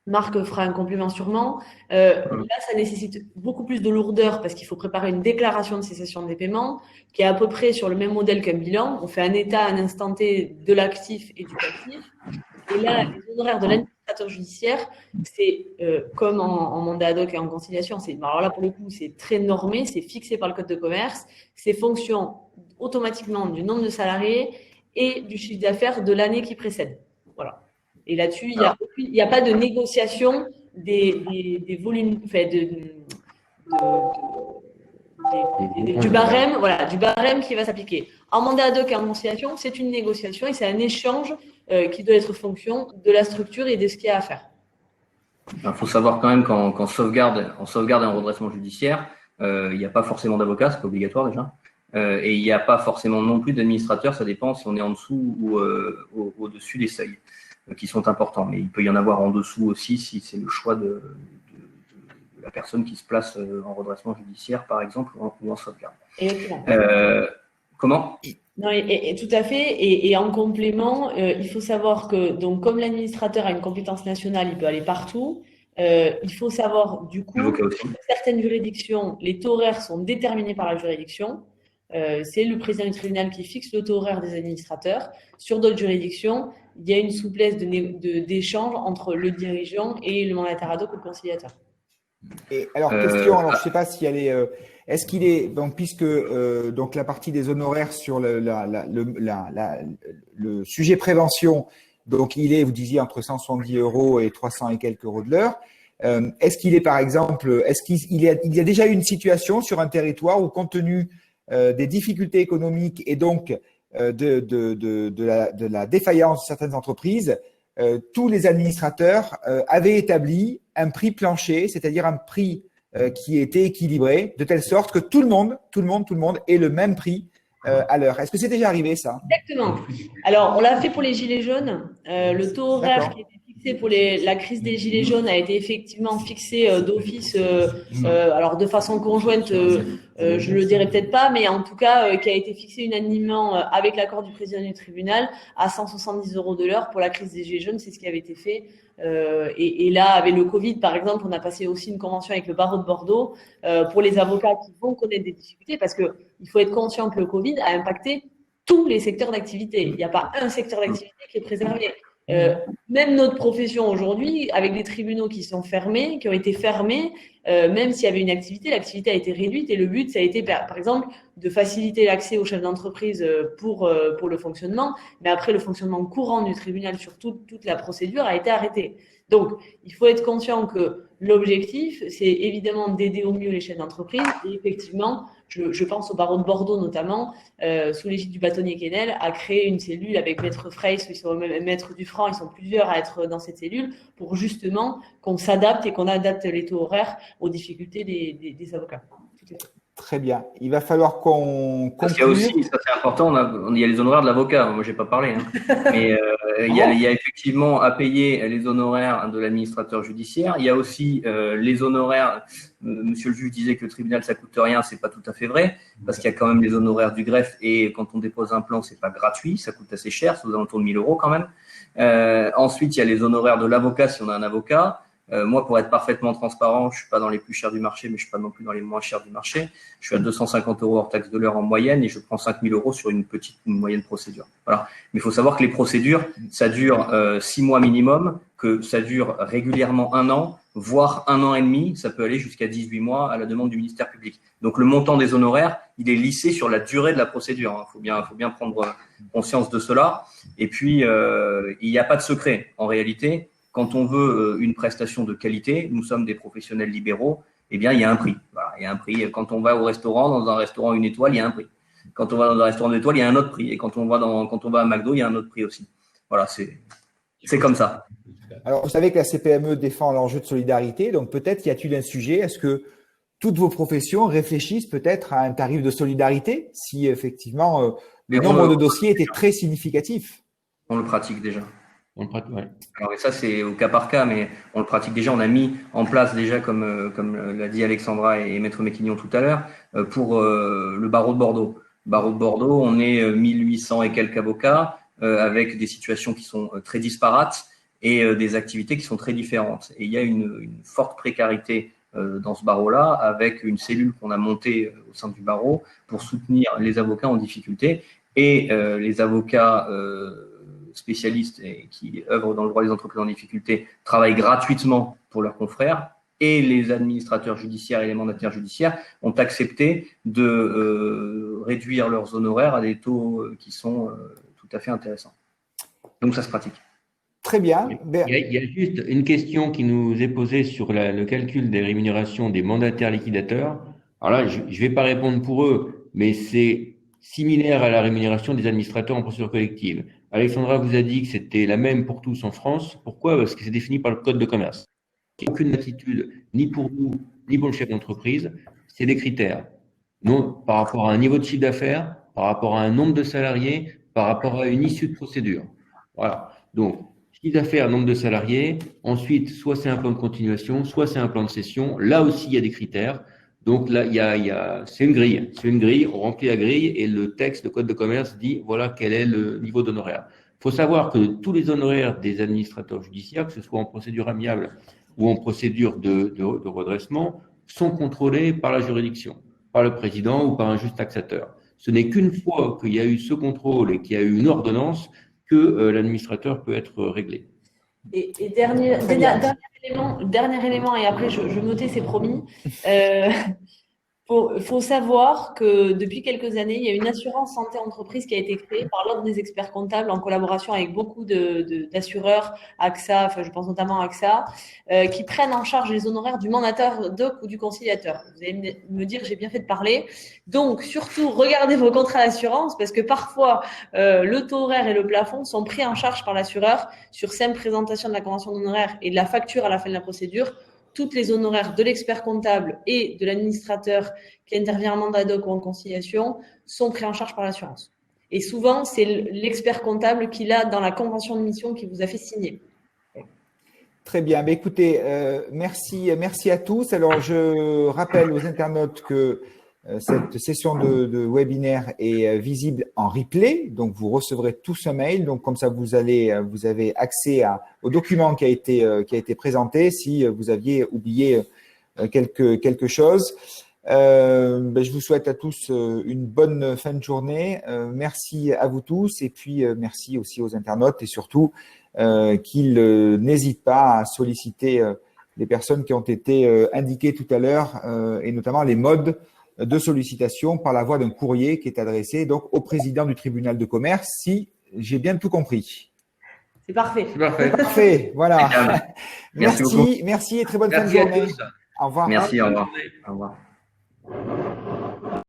E: Marc fera un complément sûrement. Là, ça nécessite beaucoup plus de lourdeur parce qu'il faut préparer une déclaration de cessation des paiements qui est à peu près sur le même modèle qu'un bilan. On fait un état à un instant T de l'actif et du passif. Et là, les honoraires de l'administrateur judiciaire, c'est comme en mandat ad hoc et en conciliation. Alors là, pour le coup, c'est très normé, c'est fixé par le Code de commerce. C'est fonction automatiquement du nombre de salariés et du chiffre d'affaires de l'année qui précède. Voilà. Et là-dessus, il n'y a pas de négociation des volumes, enfin, du barème, voilà, du barème qui va s'appliquer. En mandat ad hoc et en conciliation, c'est une négociation et c'est un échange qui doit être fonction de la structure et de ce qu'il y a à faire.
C: Il faut savoir quand même qu'en sauvegarde et en redressement judiciaire, il n'y a pas forcément d'avocat, c'est pas obligatoire déjà, et il n'y a pas forcément non plus d'administrateur, ça dépend si on est en dessous ou au-dessus des seuils qui sont importants. Mais il peut y en avoir en dessous aussi si c'est le choix de la personne qui se place en redressement judiciaire, par exemple, ou en sauvegarde.
E: Exactement.
C: Comment ?
E: Non, et tout à fait. Et en complément, il faut savoir que, donc, comme l'administrateur a une compétence nationale, il peut aller partout. Il faut savoir, du coup, certaines juridictions, les taux horaires sont déterminés par la juridiction. C'est le président du tribunal qui fixe le taux horaire des administrateurs. Sur d'autres juridictions, il y a une souplesse d'échange entre le dirigeant et le mandataire ad hoc ou le conciliateur.
A: Et alors, question, alors je ne sais pas si elle est. Est-ce qu'il est donc puisque donc la partie des honoraires sur le sujet prévention, donc il est, vous disiez, entre 170 € et 300 et quelques euros de l'heure. Est-ce qu'il est par exemple, est-ce qu'il y a déjà eu une situation sur un territoire où, compte tenu des difficultés économiques et donc de la défaillance de certaines entreprises, tous les administrateurs avaient établi un prix plancher, c'est-à-dire un prix qui était équilibré, de telle sorte que tout le monde ait le même prix à l'heure. Est-ce que c'est déjà arrivé, ça ?
E: Exactement. Alors, on l'a fait pour les Gilets jaunes. Le taux horaire qui était fixé pour la crise des Gilets jaunes a été effectivement fixé d'office, alors de façon conjointe, je le dirai peut-être pas, mais en tout cas, qui a été fixé unanimement avec l'accord du président du tribunal à 170 € de l'heure pour la crise des Gilets jaunes. C'est ce qui avait été fait. Et là, avec le Covid, par exemple, on a passé aussi une convention avec le barreau de Bordeaux pour les avocats qui vont connaître des difficultés, parce que il faut être conscient que le Covid a impacté tous les secteurs d'activité. Il n'y a pas un secteur d'activité qui est préservé. Même notre profession aujourd'hui, avec des tribunaux qui sont fermés, qui ont été fermés, même s'il y avait une activité, l'activité a été réduite et le but, ça a été, par exemple, de faciliter l'accès aux chefs d'entreprise pour le fonctionnement. Mais après, le fonctionnement courant du tribunal sur toute la procédure a été arrêté. Donc, il faut être conscient que l'objectif, c'est évidemment d'aider au mieux les chefs d'entreprise. Et effectivement, je pense au barreau de Bordeaux notamment, sous l'égide du bâtonnier Quesnel, a créé une cellule avec Maître Freys, Maître Dufranc, ils sont plusieurs à être dans cette cellule pour justement qu'on s'adapte et qu'on adapte les taux horaires aux difficultés des avocats.
A: Très bien. Il va falloir qu'on conclue.
C: Il y a aussi, ça c'est important, il y a les honoraires de l'avocat. Moi, j'ai pas parlé, mais il y a effectivement à payer les honoraires de l'administrateur judiciaire. Il y a aussi les honoraires. Monsieur le juge disait que le tribunal ça coûte rien, c'est pas tout à fait vrai, parce qu'il y a quand même les honoraires du greffe et quand on dépose un plan, c'est pas gratuit, ça coûte assez cher, c'est aux alentours de 1 000 € quand même. Ensuite, il y a les honoraires de l'avocat si on a un avocat. Moi, pour être parfaitement transparent, je suis pas dans les plus chers du marché, mais je suis pas non plus dans les moins chers du marché. Je suis à 250 € hors taxe de l'heure en moyenne et je prends 5 000 € sur une moyenne procédure. Voilà. Mais il faut savoir que les procédures, ça dure 6 mois minimum, que ça dure régulièrement 1 an, voire 1 an et demi. Ça peut aller jusqu'à 18 mois à la demande du ministère public. Donc, le montant des honoraires, il est lissé sur la durée de la procédure. Faut bien prendre conscience de cela. Et puis, il n'y a pas de secret en réalité. Quand on veut une prestation de qualité, nous sommes des professionnels libéraux, eh bien, il y a un prix. Voilà, il y a un prix. Quand on va au restaurant, dans un restaurant 1 étoile, il y a un prix. Quand on va dans un restaurant 2 étoiles, il y a un autre prix. Et quand on va à McDo, il y a un autre prix aussi. Voilà, c'est comme ça.
A: Alors, vous savez que la CPME défend l'enjeu de solidarité. Donc, peut-être y a-t-il un sujet? Est-ce que toutes vos professions réfléchissent peut-être à un tarif de solidarité si effectivement le nombre de dossiers était très significatif?
C: On le pratique déjà.
B: On le pratique, ouais.
C: Alors, et ça, c'est au cas par cas, mais on le pratique déjà. On a mis en place déjà, comme l'a dit Alexandra et Maître Méquignon tout à l'heure, pour le barreau de Bordeaux. Le barreau de Bordeaux, on est 1800 et quelques avocats, avec des situations qui sont très disparates et des activités qui sont très différentes. Et il y a une forte précarité dans ce barreau-là, avec une cellule qu'on a montée au sein du barreau pour soutenir les avocats en difficulté et les avocats spécialistes et qui œuvrent dans le droit des entreprises en difficulté travaillent gratuitement pour leurs confrères, et les administrateurs judiciaires et les mandataires judiciaires ont accepté de réduire leurs honoraires à des taux qui sont tout à fait intéressants. Donc ça se pratique.
A: Très bien.
B: Il y a juste une question qui nous est posée sur le calcul des rémunérations des mandataires liquidateurs. Alors là, je ne vais pas répondre pour eux, mais c'est similaire à la rémunération des administrateurs en procédure collective. Alexandra vous a dit que c'était la même pour tous en France. Pourquoi? Parce que c'est défini par le Code de commerce. Il n'y a aucune attitude, ni pour nous, ni pour le chef d'entreprise. C'est des critères. Non, par rapport à un niveau de chiffre d'affaires, par rapport à un nombre de salariés, par rapport à une issue de procédure. Voilà. Donc, chiffre d'affaires, nombre de salariés. Ensuite, soit c'est un plan de continuation, soit c'est un plan de cession. Là aussi, il y a des critères. Donc là, c'est une grille. C'est une grille. On remplit la grille et le texte, le code de commerce dit voilà quel est le niveau d'honoraire. Il faut savoir que tous les honoraires des administrateurs judiciaires, que ce soit en procédure amiable ou en procédure de redressement, sont contrôlés par la juridiction, par le président ou par un juge taxateur. Ce n'est qu'une fois qu'il y a eu ce contrôle et qu'il y a eu une ordonnance que l'administrateur peut être réglé.
E: Et dernier élément, et après je notais, c'est promis. Faut savoir que depuis quelques années, il y a une assurance santé entreprise qui a été créée par l'Ordre des experts comptables en collaboration avec beaucoup d'assureurs, AXA, enfin je pense notamment à AXA, qui prennent en charge les honoraires du mandataire doc ou du conciliateur. Vous allez me dire, j'ai bien fait de parler. Donc surtout, regardez vos contrats d'assurance parce que parfois le taux horaire et le plafond sont pris en charge par l'assureur sur simple présentation de la convention d'honoraires et de la facture à la fin de la procédure. Toutes les honoraires de l'expert comptable et de l'administrateur qui intervient en mandat doc ou en conciliation sont pris en charge par l'assurance. Et souvent, c'est l'expert comptable qui l'a dans la convention de mission qui vous a fait signer.
A: Très bien. Mais écoutez, merci à tous. Alors, je rappelle aux internautes que cette session de webinaire est visible en replay, donc vous recevrez tous un mail. Donc comme ça, vous avez accès au document qui a été présenté. Si vous aviez oublié quelque chose, je vous souhaite à tous une bonne fin de journée. Merci à vous tous et puis merci aussi aux internautes et surtout qu'ils n'hésitent pas à solliciter les personnes qui ont été indiquées tout à l'heure et notamment les modes de sollicitation par la voie d'un courrier qui est adressé donc au président du tribunal de commerce, si j'ai bien tout compris.
E: C'est parfait.
B: C'est parfait.
A: Parfait, voilà.
C: Merci beaucoup.
A: Merci et très bonne fin de journée.
B: À tous.
A: Au revoir.
C: Merci, au revoir. Au revoir.